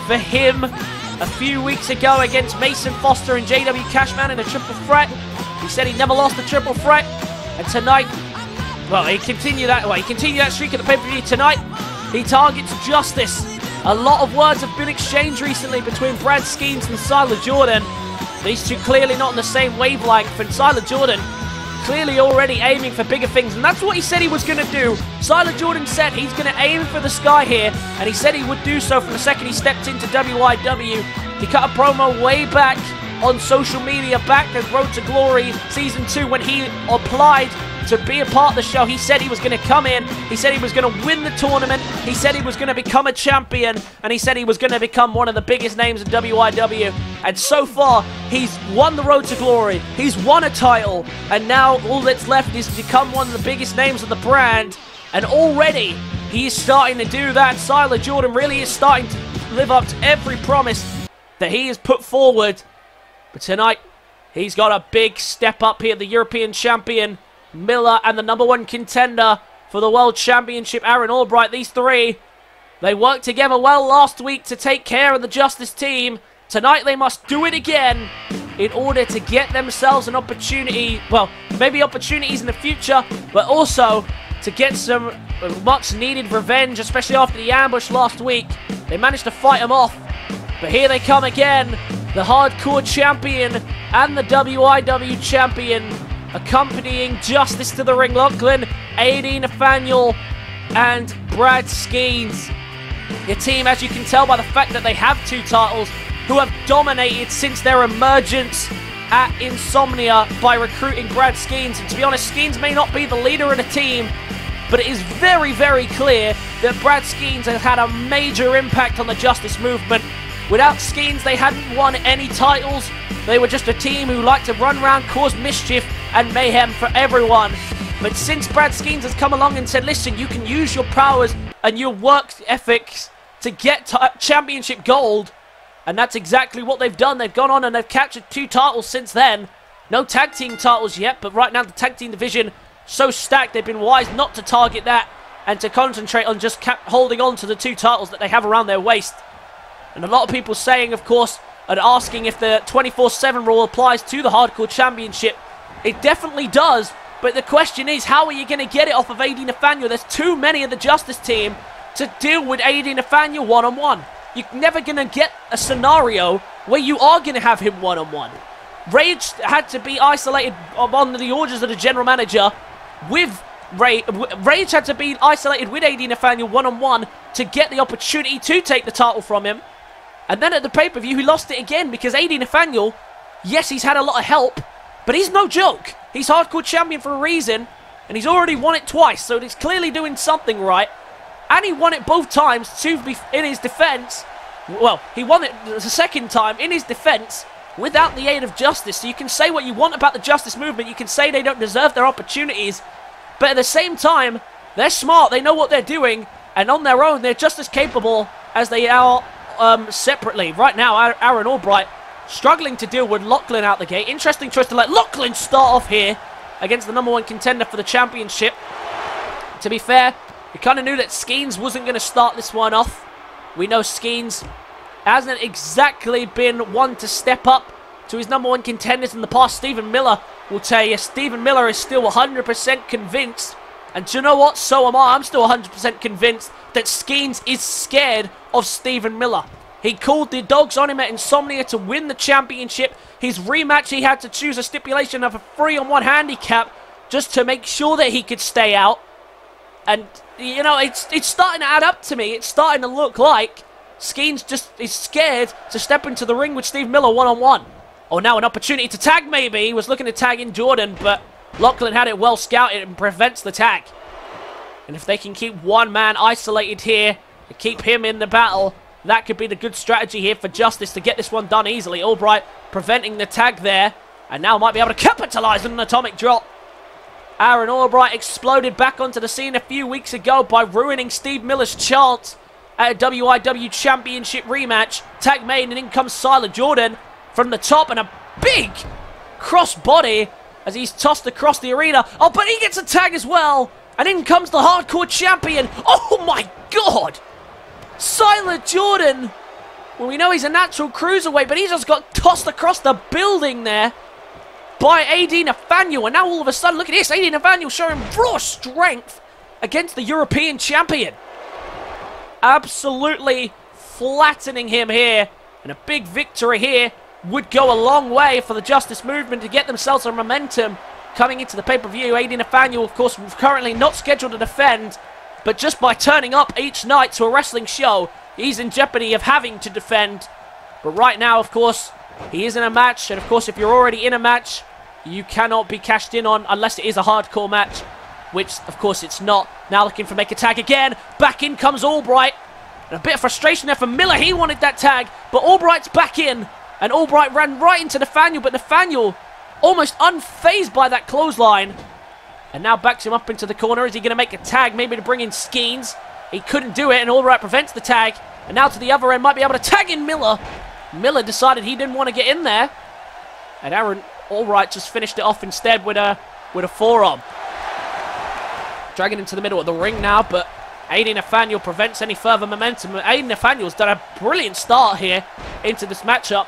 for him a few weeks ago against Mason Foster and JW Cashman in a triple threat. He said he never lost the triple threat. And tonight, well, he continued that streak at the pay-per-view. Tonight, he targets Justice. A lot of words have been exchanged recently between Brad Skeens and Siler Jordan. These two clearly not on the same wavelength, and Siler Jordan clearly already aiming for bigger things, and that's what he said he was going to do. Siler Jordan said he's going to aim for the sky here, and he said he would do so from the second he stepped into WIW. He cut a promo way back on social media, back at Road to Glory Season 2, when he applied to be a part of the show. He said he was going to come in, he said he was going to win the tournament, he said he was going to become a champion, and he said he was going to become one of the biggest names in WIW. And so far, he's won the Road to Glory, he's won a title, and now all that's left is to become one of the biggest names of the brand. And already, he is starting to do that. Siler Jordan really is starting to live up to every promise that he has put forward. But tonight, he's got a big step up here. The European champion, Miller, and the #1 contender for the World Championship, Aaron Albright. These three, they worked together well last week to take care of the Justice team. Tonight they must do it again in order to get themselves an opportunity, well, maybe opportunities in the future, but also to get some much needed revenge, especially after the ambush last week. They managed to fight them off, but here they come again. The hardcore champion and the WIW champion accompanying Justice to the ring. Lachlan, AD Nathaniel, and Brad Skeens. Your team, as you can tell by the fact that they have 2 titles, who have dominated since their emergence at Insomnia by recruiting Brad Skeens. And to be honest, Skeens may not be the leader of the team, but it is very, very clear that Brad Skeens has had a major impact on the Justice movement. Without Skeens, they hadn't won any titles. They were just a team who liked to run around, cause mischief and mayhem for everyone. But since Brad Skeens has come along and said, listen, you can use your powers and your work ethics to get championship gold, and that's exactly what they've done. They've gone on and they've captured 2 titles since then. No tag team titles yet, but right now the tag team division so stacked, they've been wise not to target that and to concentrate on just holding on to the 2 titles that they have around their waist. And a lot of people saying, of course, and asking if the 24/7 rule applies to the Hardcore Championship. It definitely does, but the question is, how are you going to get it off of AD Nathaniel? There's too many of the Justice team to deal with AD Nathaniel one-on-one. You're never going to get a scenario where you are going to have him one-on-one. Rage had to be isolated on the orders of the general manager with Rage had to be isolated with AD Nathaniel one-on-one to get the opportunity to take the title from him. And then at the pay-per-view, he lost it again because AD Nathaniel, yes, he's had a lot of help, but he's no joke. He's hardcore champion for a reason, and he's already won it twice, so he's clearly doing something right. And he won it both times to be in his defense. Well, he won it the second time in his defense without the aid of Justice. So you can say what you want about the Justice movement. You can say they don't deserve their opportunities, but at the same time, they're smart. They know what they're doing, and on their own, they're just as capable as they are separately. Right now, Aaron Albright struggling to deal with Lachlan out the gate. Interesting choice to let Lachlan start off here against the #1 contender for the championship. To be fair, we kind of knew that Skeens wasn't going to start this one off. We know Skeens hasn't exactly been one to step up to his #1 contenders in the past. Stephen Miller will tell you, Stephen Miller is still 100% convinced. And do you know what? So am I. I'm still 100% convinced that Skeens is scared of Stephen Miller. He called the dogs on him at Insomnia to win the championship. His rematch, he had to choose a stipulation of a 3-on-1 handicap just to make sure that he could stay out. And, you know, it's starting to add up to me. It's starting to look like Skeens just is scared to step into the ring with Steve Miller one-on-one. Oh, now an opportunity to tag maybe. He was looking to tag in Jordan, but Lachlan had it well scouted and prevents the tag. And if they can keep one man isolated here and keep him in the battle, that could be the good strategy here for Justice to get this one done easily. Albright preventing the tag there, and now might be able to capitalize on an atomic drop. Aaron Albright exploded back onto the scene a few weeks ago by ruining Steve Miller's chance at a WIW Championship rematch. Tag made, and in comes Siler Jordan from the top, and a big crossbody as he's tossed across the arena. Oh, but he gets a tag as well. And in comes the hardcore champion. Oh my god! Siler Jordan. Well, we know he's a natural cruiserweight, but he just got tossed across the building there. by AD Nathaniel. And now all of a sudden, look at this. AD Nathaniel showing raw strength against the European champion. Absolutely flattening him here. And a big victory here would go a long way for the Justice Movement to get themselves some momentum coming into the pay-per-view. AD Nathaniel, of course, currently not scheduled to defend. But just by turning up each night to a wrestling show, he's in jeopardy of having to defend. But right now, of course, he is in a match. And of course, if you're already in a match, you cannot be cashed in on unless it is a hardcore match. Which, of course, it's not. Now looking for make a tag again. Back in comes Albright. And a bit of frustration there for Miller. He wanted that tag. But Albright's back in. And Albright ran right into Nathaniel. But Nathaniel almost unfazed by that clothesline. And now backs him up into the corner. Is he going to make a tag? Maybe to bring in Skeens. He couldn't do it. And Albright prevents the tag. And now to the other end. Might be able to tag in Miller. Miller decided he didn't want to get in there. And Aaron Albright just finished it off instead with a forearm. Dragging into the middle of the ring now. But AD Nathaniel prevents any further momentum. AD Nathaniel's done a brilliant start here into this matchup.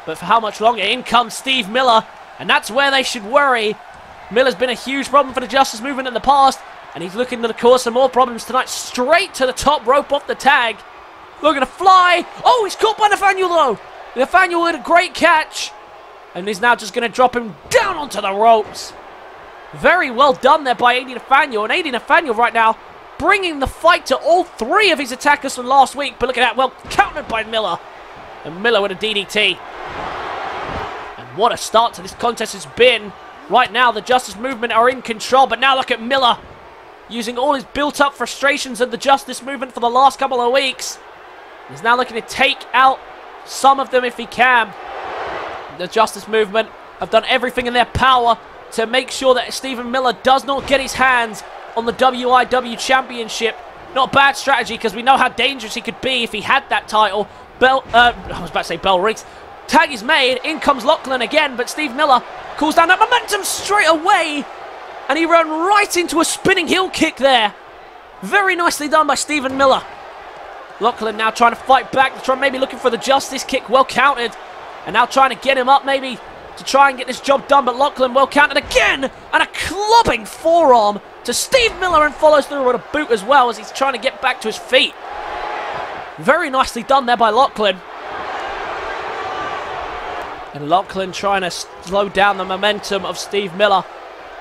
But for how much longer? In comes Steve Miller. And that's where they should worry. Miller's been a huge problem for the Justice Movement in the past. And he's looking to cause some more problems tonight. Straight to the top rope off the tag. Looking to fly. Oh, he's caught by Nathaniel though. Nathaniel with a great catch. And he's now just going to drop him down onto the ropes. Very well done there by AD Nathaniel. And AD Nathaniel right now bringing the fight to all three of his attackers from last week. But look at that. Well, countered by Miller. And Miller with a DDT. And what a start to this contest has been. Right now, the Justice Movement are in control. But now look at Miller. Using all his built-up frustrations of the Justice Movement for the last couple of weeks. He's now looking to take out some of them if he can. The Justice Movement have done everything in their power to make sure that Stephen Miller does not get his hands on the WIW Championship. Not a bad strategy because we know how dangerous he could be if he had that title. I was about to say bell rings. Tag is made. In comes Lachlan again, but Steve Miller calls down that momentum straight away. And he ran right into a spinning heel kick there. Very nicely done by Stephen Miller. Lachlan now trying to fight back, maybe looking for the Justice kick, well countered. And now trying to get him up maybe to try and get this job done, but Lachlan well countered again. And a clubbing forearm to Steve Miller and follows through with a boot as well as he's trying to get back to his feet. Very nicely done there by Lachlan. And Lachlan trying to slow down the momentum of Steve Miller.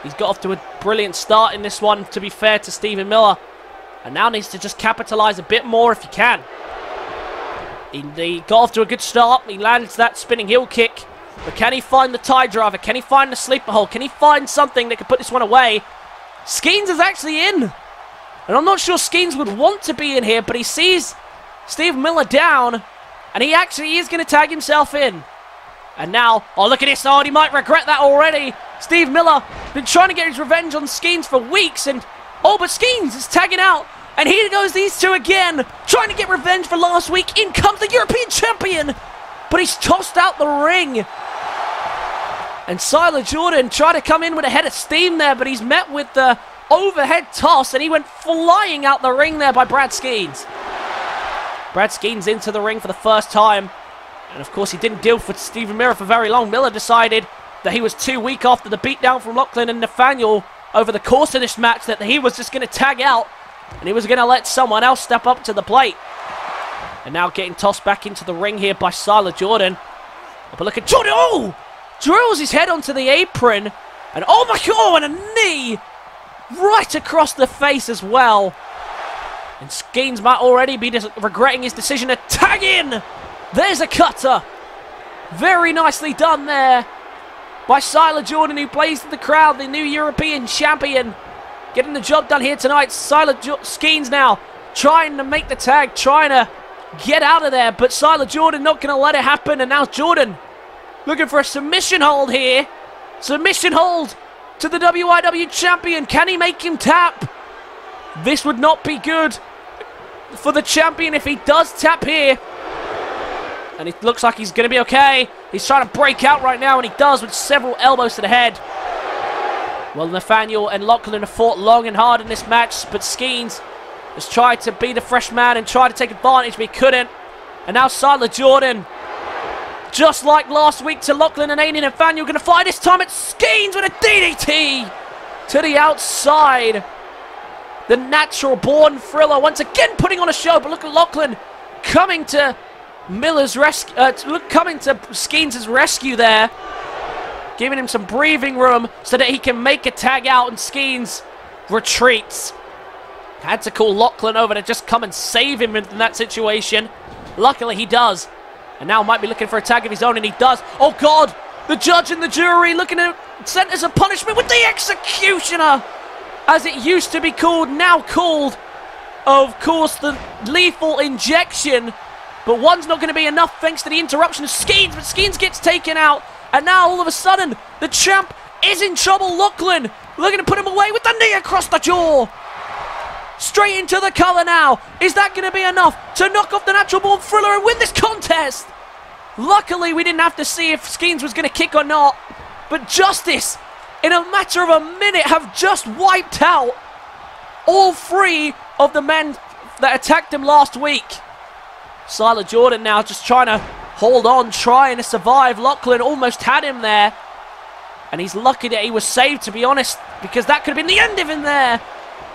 He's got off to a brilliant start in this one, to be fair to Stephen Miller. And now needs to just capitalize a bit more if he can. He got off to a good start. He lands that spinning heel kick. But can he find the tie driver? Can he find the sleeper hold? Can he find something that could put this one away? Skeens is actually in. And I'm not sure Skeens would want to be in here, but he sees Steve Miller down. And he actually is going to tag himself in. And now, oh look at this. Oh, he might regret that already. Steve Miller been trying to get his revenge on Skeens for weeks. And oh, but Skeens is tagging out. And here goes these two again, trying to get revenge for last week. In comes the European champion. But he's tossed out the ring. And Siler Jordan tried to come in with a head of steam there, but he's met with the overhead toss, and he went flying out the ring there by Brad Skeens. Brad Skeens into the ring for the first time. And of course, he didn't deal with Stephen Miller for very long. Miller decided that he was too weak after the beatdown from Lachlan and Nathaniel over the course of this match, that he was just going to tag out. And he was going to let someone else step up to the plate. And now getting tossed back into the ring here by Siler Jordan. But look at Jordan. Oh! Drills his head onto the apron. And oh my god, and a knee right across the face as well. And Skeens might already be regretting his decision to tag in. There's a cutter. Very nicely done there by Siler Jordan, who plays to the crowd, the new European champion. Getting the job done here tonight. Skeens now trying to make the tag, trying to get out of there. But Siler Jordan not going to let it happen. And now Jordan looking for a submission hold here. Submission hold to the WIW champion. Can he make him tap? This would not be good for the champion if he does tap here. And it looks like he's going to be okay. He's trying to break out right now, and he does with several elbows to the head. Well, Nathaniel and Lachlan have fought long and hard in this match, but Skeens has tried to be the fresh man and tried to take advantage, but he couldn't. And now Siler Jordan Just like last week to Lachlan and Aiden and Nathaniel. Going to fly this time at Skeens with a DDT to the outside. The natural-born Thriller once again putting on a show. But look at Lachlan coming to Miller's rescue. Coming to Skeens' rescue there. Giving him some breathing room so that he can make a tag out, and Skeens retreats. Had to call Lachlan over to just come and save him in that situation. Luckily, he does. And now might be looking for a tag of his own, and he does. Oh, God! The judge and the jury looking at sentence of punishment with the executioner! As it used to be called, now called, of course, the lethal injection. But one's not going to be enough thanks to the interruption of Skeens, but Skeens gets taken out. And now, all of a sudden, the champ is in trouble. Lachlan looking to put him away with the knee across the jaw. Straight into the cover now. Is that going to be enough to knock off the natural-born Thriller and win this contest? Luckily, we didn't have to see if Skeens was going to kick or not. But Justice, in a matter of a minute, have just wiped out all three of the men that attacked him last week. Siler Jordan now just trying to hold on, trying to survive. Lachlan almost had him there. And he's lucky that he was saved, to be honest, because that could have been the end of him there.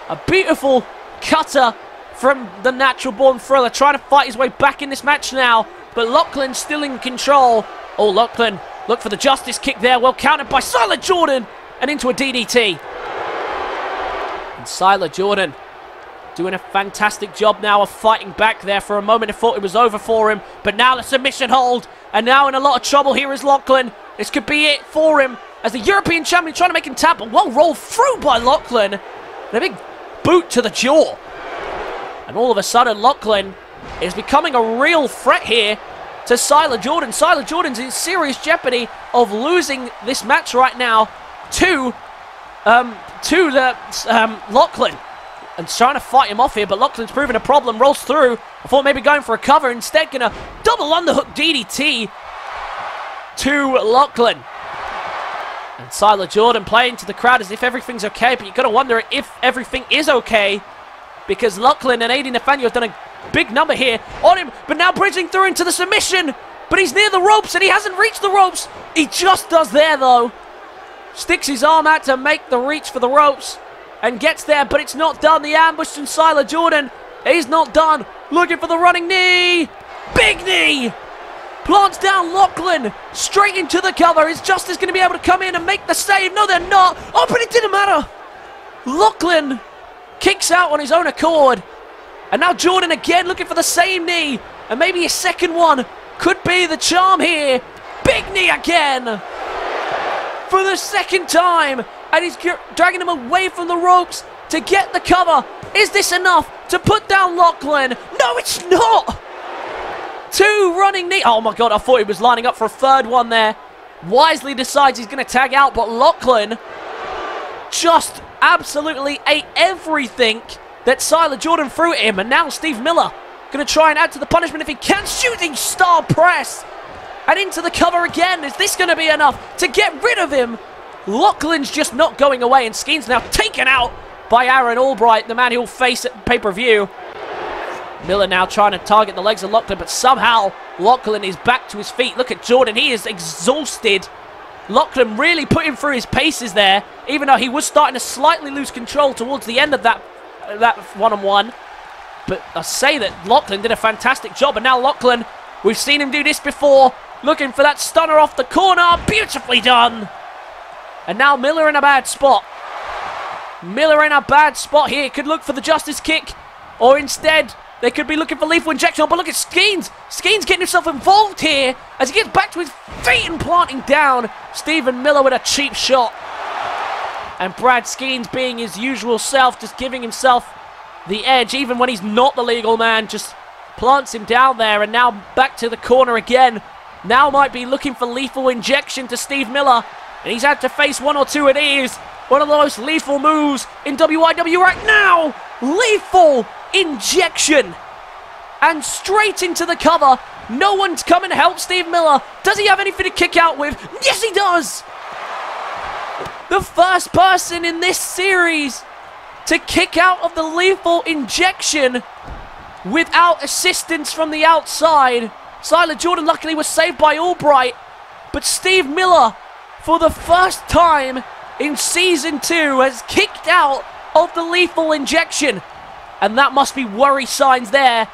A beautiful cutter from the natural-born Thriller, trying to fight his way back in this match now. But Lachlan's still in control. Oh, Lachlan, look for the Justice kick there. Well countered by Siler Jordan. And into a DDT. And Siler Jordan doing a fantastic job now of fighting back there. For a moment, I thought it was over for him. But now the submission hold. And now in a lot of trouble here is Lachlan. This could be it for him. As the European champion trying to make him tap. But well rolled through by Lachlan. And a big boot to the jaw. And all of a sudden, Lachlan is becoming a real threat here to Siler Jordan. Siler Jordan's in serious jeopardy of losing this match right now to Lachlan. And trying to fight him off here, but Lachlan's proving a problem. Rolls through. I thought maybe going for a cover. Instead, going to double underhook DDT to Lachlan. And Siler Jordan playing to the crowd as if everything's okay, but you've got to wonder if everything is okay, because Lachlan and Aiden Nathaniel have done a big number here on him, but now bridging through into the submission, but he's near the ropes and he hasn't reached the ropes. He just does there though. Sticks his arm out to make the reach for the ropes and gets there, but it's not done. The ambush from Siler Jordan is not done. Looking for the running knee. Big knee. Plants down Lachlan straight into the cover. Is Justice going to be able to come in and make the save? No, they're not. Oh, but it didn't matter. Lachlan kicks out on his own accord. And now Jordan again looking for the same knee. And maybe a second one could be the charm here. Big knee again. For the second time. And he's dragging him away from the ropes to get the cover. Is this enough to put down Lachlan? No, it's not. Two running knee. Oh my God, I thought he was lining up for a third one there. Wisely decides he's going to tag out, but Lachlan just absolutely ate everything that Siler Jordan threw at him. And now Steve Miller going to try and add to the punishment if he can. Shooting star press. And into the cover again. Is this going to be enough to get rid of him? Lachlan's just not going away, and Skeen's now taken out by Aaron Albright, the man he'll face at pay-per-view. Miller now trying to target the legs of Lachlan, but somehow Lachlan is back to his feet. Look at Jordan, he is exhausted. Lachlan really put him through his paces there, even though he was starting to slightly lose control towards the end of that one-on-one. But I say that Lachlan did a fantastic job, and now Lachlan, we've seen him do this before, looking for that stunner off the corner. Beautifully done. And now Miller in a bad spot. Miller in a bad spot here. Could look for the Justice kick, or instead they could be looking for lethal injection. But look at Skeens. Skeens getting himself involved here as he gets back to his feet and planting down Stephen Miller with a cheap shot. And Brad Skeens, being his usual self, just giving himself the edge, even when he's not the legal man, just plants him down there. And now back to the corner again. Now might be looking for lethal injection to Steve Miller. And he's had to face one or two of these. One of the most lethal moves in WIW right now. Lethal injection. And straight into the cover. No one's coming to help Steve Miller. Does he have anything to kick out with? Yes, he does. The first person in this series to kick out of the lethal injection without assistance from the outside. Siler Jordan luckily was saved by Albright. But Steve Miller, for the first time in Season 2, has kicked out of the lethal injection. And that must be worry signs there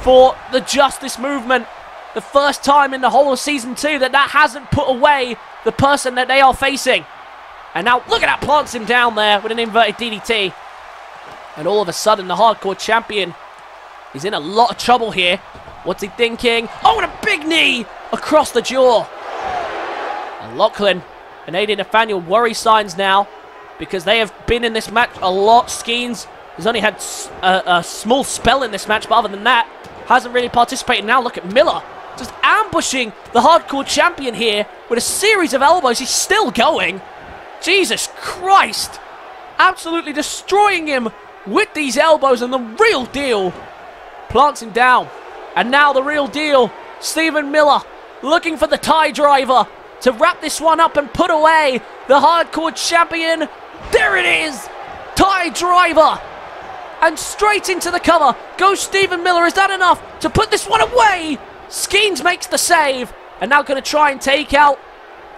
for the Justice movement. The first time in the whole of Season 2 that hasn't put away the person that they are facing. And now, look at that, plants him down there with an inverted DDT. And all of a sudden, the hardcore champion is in a lot of trouble here. What's he thinking? Oh, and a big knee across the jaw. And Lachlan and Aiden Nathaniel worry signs now because they have been in this match a lot. Skeens has only had a small spell in this match, but other than that, hasn't really participated. Now look at Miller, just ambushing the hardcore champion here with a series of elbows. He's still going. Jesus Christ. Absolutely destroying him with these elbows, and the real deal plants him down. And now the real deal, Stephen Miller looking for the tie driver to wrap this one up and put away the hardcore champion. There it is, tie driver. And straight into the cover goes Stephen Miller. Is that enough to put this one away? Skeens makes the save. And now going to try and take out,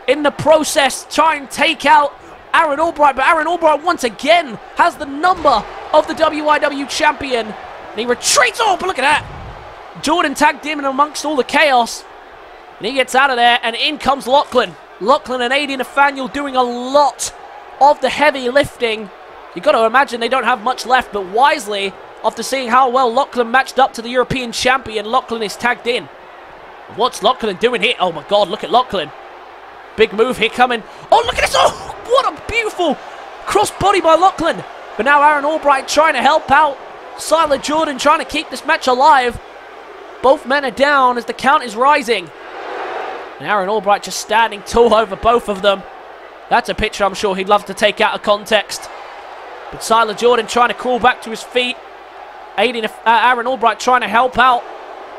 in the process, try and take out Aaron Albright. But Aaron Albright once again has the number of the WIW champion. And he retreats. Oh, but look at that. Jordan tagged him in amongst all the chaos. And he gets out of there. And in comes Lachlan. Lachlan and Aiden Nathaniel doing a lot of the heavy lifting. You've got to imagine they don't have much left, but wisely, after seeing how well Lachlan matched up to the European champion, Lachlan is tagged in. What's Lachlan doing here? Oh my god, look at Lachlan. Big move here coming. Oh, look at this. Oh, what a beautiful crossbody by Lachlan. But now Aaron Albright trying to help out. Siler Jordan trying to keep this match alive. Both men are down as the count is rising. And Aaron Albright just standing tall over both of them. That's a picture I'm sure he'd love to take out of context. But Siler Jordan trying to crawl back to his feet. Aaron Albright trying to help out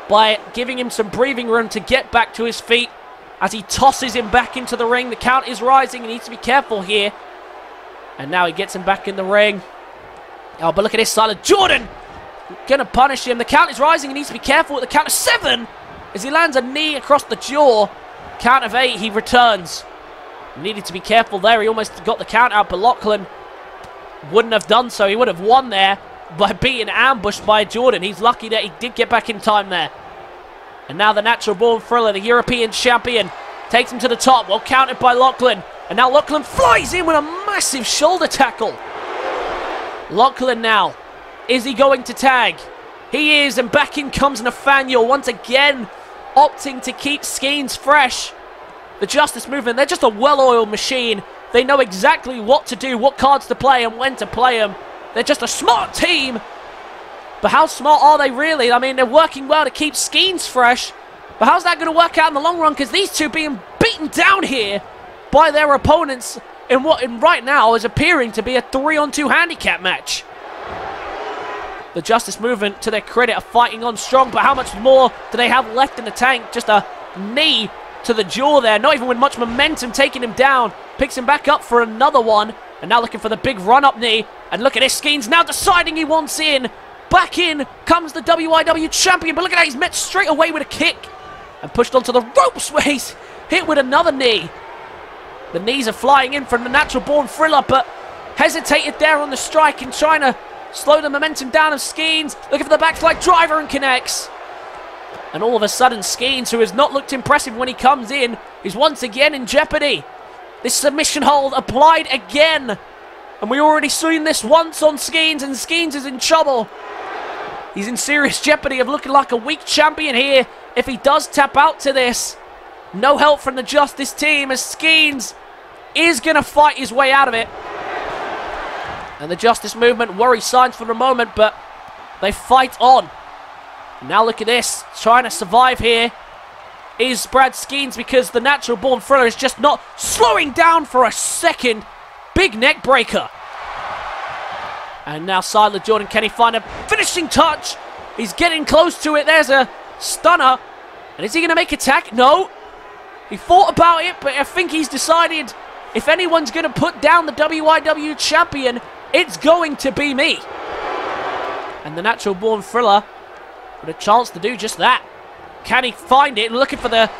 by giving him some breathing room to get back to his feet as he tosses him back into the ring. The count is rising. He needs to be careful here. And now he gets him back in the ring. Oh, but look at this. Siler Jordan going to punish him. The count is rising. He needs to be careful at the count of 7 as he lands a knee across the jaw. Count of 8. He returns. He needed to be careful there. He almost got the count out, but Lachlan wouldn't have done so. He would have won there by being ambushed by Jordan. He's lucky that he did get back in time there. And now the natural born thriller, the European champion, takes him to the top. Well counted by Lachlan. And now Lachlan flies in with a massive shoulder tackle. Lachlan now. Is he going to tag? He is, and back in comes Nathaniel once again, opting to keep Skeens fresh. The Justice movement, they're just a well-oiled machine. They know exactly what to do, what cards to play, and when to play them. They're just a smart team. But how smart are they really? I mean, they're working well to keep Skeens fresh. But how's that going to work out in the long run? Because these two being beaten down here by their opponents in what right now is appearing to be a 3-on-2 handicap match. The Justice movement, to their credit, are fighting on strong. But how much more do they have left in the tank? Just a knee to the jaw there. Not even with much momentum taking him down. Picks him back up for another one. And now looking for the big run-up knee. And look at this. Skeens now deciding he wants in. Back in comes the WIW champion. But look at that. He's met straight away with a kick. And pushed onto the ropes where he's hit with another knee. The knees are flying in from the natural born thriller. But hesitated there on the strike and trying to slow the momentum down of Skeens. Looking for the backslide driver and connects. And all of a sudden, Skeens, who has not looked impressive when he comes in, is once again in jeopardy. This submission hold applied again. And we already seen this once on Skeens, and Skeens is in trouble. He's in serious jeopardy of looking like a weak champion here if he does tap out to this. No help from the Justice team as Skeens is going to fight his way out of it. And the Justice movement worry signs for the moment, but they fight on. Now look at this, trying to survive here is Brad Skeens because the natural born thriller is just not slowing down for a second. Big neck breaker. And now Siler Jordan, can he find a finishing touch? He's getting close to it. There's a stunner. And is he going to make attack? No. He thought about it, but I think he's decided if anyone's going to put down the WIW champion, it's going to be me. And the natural born thriller with a chance to do just that. Can he find it? Looking for the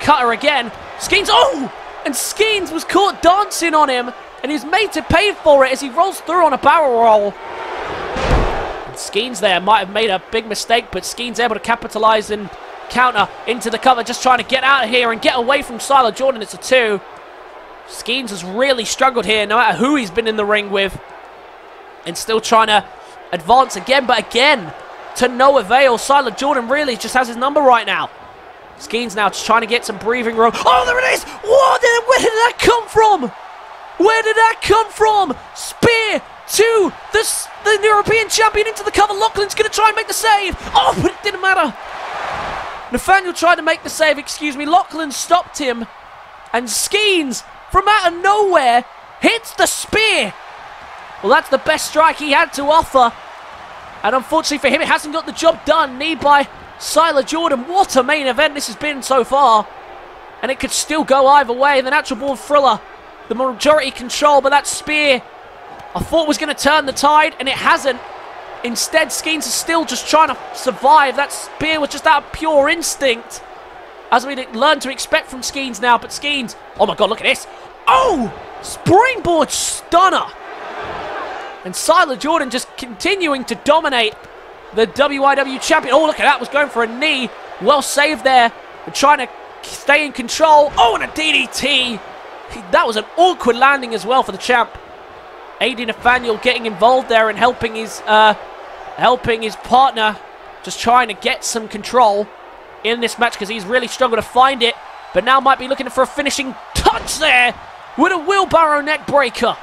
cutter again. Skeens, oh! And Skeens was caught dancing on him, and he's made to pay for it as he rolls through on a barrel roll. And Skeens there might have made a big mistake, but Skeens able to capitalize and counter into the cover, just trying to get out of here and get away from Siler Jordan. It's a 2. Skeens has really struggled here, no matter who he's been in the ring with, and still trying to advance again, but again, to no avail. Siler Jordan really just has his number right now. Skeens now just trying to get some breathing room. Oh, there it is! Where did that come from? Where did that come from? Spear to the European champion into the cover. Lachlan's going to try and make the save. Oh, but it didn't matter. Nathaniel tried to make the save, excuse me. Lachlan stopped him. And Skeens, from out of nowhere, hits the spear. Well, that's the best strike he had to offer. And unfortunately for him, it hasn't got the job done. Knee by Siler Jordan. What a main event this has been so far. And it could still go either way. The natural born thriller, the majority control, but that spear I thought was going to turn the tide, and it hasn't. Instead, Skeens is still just trying to survive. That spear was just out of pure instinct, as we learn to expect from Skeens now. But Skeens, oh my god, look at this. Oh! Springboard stunner! And Siler Jordan just continuing to dominate the WIW champion. Oh, look at that. Was going for a knee. Well saved there. And trying to stay in control. Oh, and a DDT. That was an awkward landing as well for the champ. AD Nathaniel getting involved there and helping his partner. Just trying to get some control in this match because he's really struggled to find it. But now might be looking for a finishing touch there with a wheelbarrow neck breaker.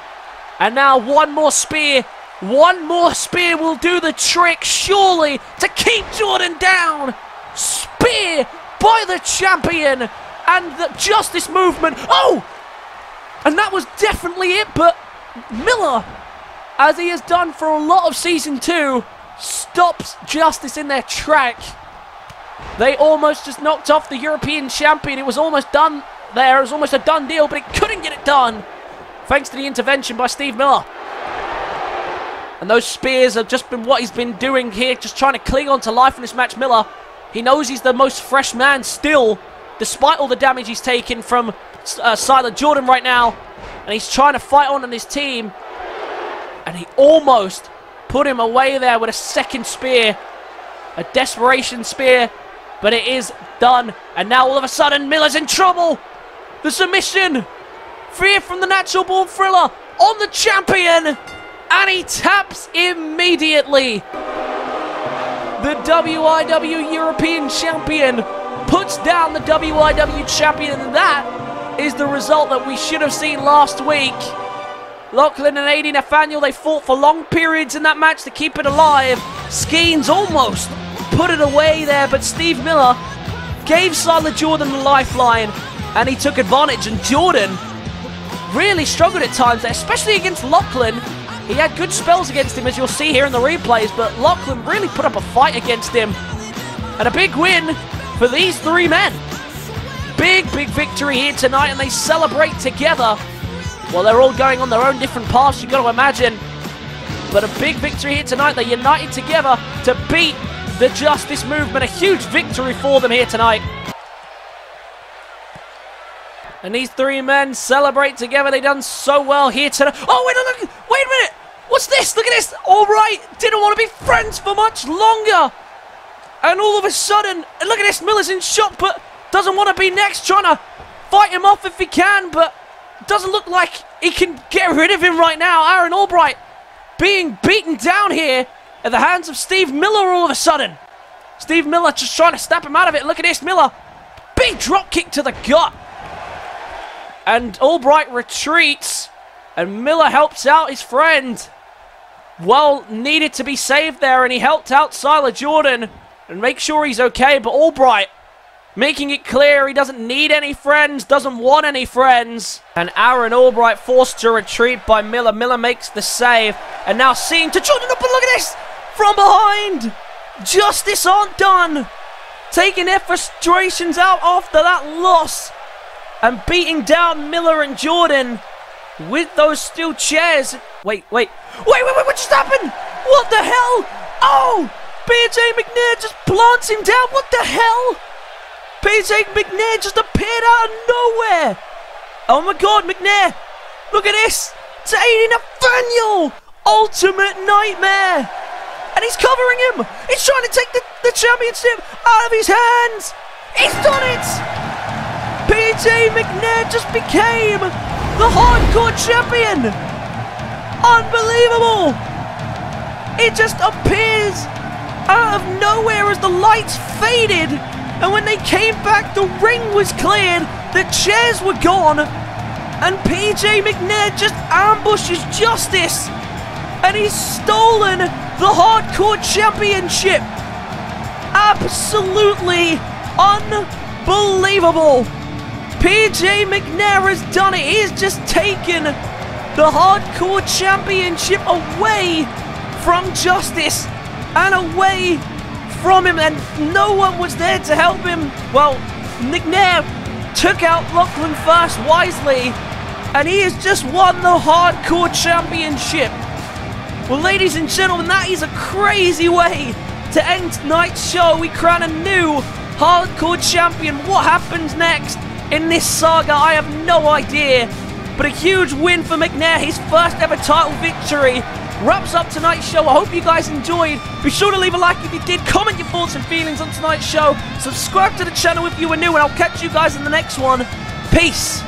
And now one more spear. One more spear will do the trick, surely, to keep Jordan down. Spear by the champion. And the Justice movement. Oh! And that was definitely it, but Miller, as he has done for a lot of Season 2, stops Justice in their track. They almost just knocked off the European champion. It was almost done there. It was almost a done deal, but it couldn't get it done, thanks to the intervention by Steve Miller. And those spears have just been what he's been doing here, just trying to cling on to life in this match. Miller, he knows he's the most fresh man still, despite all the damage he's taken from Siler Jordan right now. And he's trying to fight on his team. And he almost put him away there with a second spear. A desperation spear. But it is done. And now all of a sudden, Miller's in trouble. The submission. Fear from the natural born thriller on the champion. And he taps immediately. The WIW European champion puts down the WIW champion. And that is the result that we should have seen last week. Lachlan and AD Nathaniel, they fought for long periods in that match to keep it alive. Skeens almost put it away there, but Steve Miller gave Siler Jordan the lifeline, and he took advantage. And Jordan really struggled at times there, especially against Lachlan. He had good spells against him, as you'll see here in the replays, but Lachlan really put up a fight against him. And a big win for these three men. Big, big victory here tonight, and they celebrate together. Well, they're all going on their own different paths, you've got to imagine. But a big victory here tonight. They united together to beat the Justice movement. A huge victory for them here tonight. And these three men celebrate together. They've done so well here tonight. Oh, wait a minute. What's this? Look at this. Albright didn't want to be friends for much longer. And all of a sudden, look at this. Miller's in shock, but doesn't want to be next. Trying to fight him off if he can, but doesn't look like he can get rid of him right now. Aaron Albright being beaten down here at the hands of Steve Miller all of a sudden. Steve Miller just trying to snap him out of it. Look at this. Miller. Big drop kick to the gut. And Albright retreats. And Miller helps out his friend. Well, needed to be saved there. And he helped out Siler Jordan and make sure he's okay. But Albright making it clear he doesn't need any friends, doesn't want any friends. And Aaron Albright forced to retreat by Miller. Miller makes the save. And now seeing to Jordan up, and look at this! From behind! Justice aren't done! Taking their frustrations out after that loss. And beating down Miller and Jordan with those steel chairs. Wait, what just happened? What the hell? Oh! PJ McNair just plants him down. What the hell? PJ McNair just appeared out of nowhere. Oh my god, McNair. Look at this. To AD Nathaniel. Ultimate nightmare. And he's covering him. He's trying to take the championship out of his hands. He's done it. PJ McNair just became the hardcore champion. Unbelievable. It just appears out of nowhere as the lights faded. And when they came back, the ring was cleared. The chairs were gone. And PJ McNair just ambushes Justice. And he's stolen the Hardcore Championship. Absolutely unbelievable. PJ McNair has done it. He has just taken the Hardcore Championship away from Justice and away from him, and no one was there to help him. Well, McNair took out Lachlan first wisely, and he has just won the Hardcore Championship. Well, ladies and gentlemen, that is a crazy way to end tonight's show. We crown a new Hardcore Champion. What happens next in this saga, I have no idea. But a huge win for McNair, his first ever title victory. Wraps up tonight's show. I hope you guys enjoyed. Be sure to leave a like if you did. Comment your thoughts and feelings on tonight's show. Subscribe to the channel if you are new, and I'll catch you guys in the next one. Peace.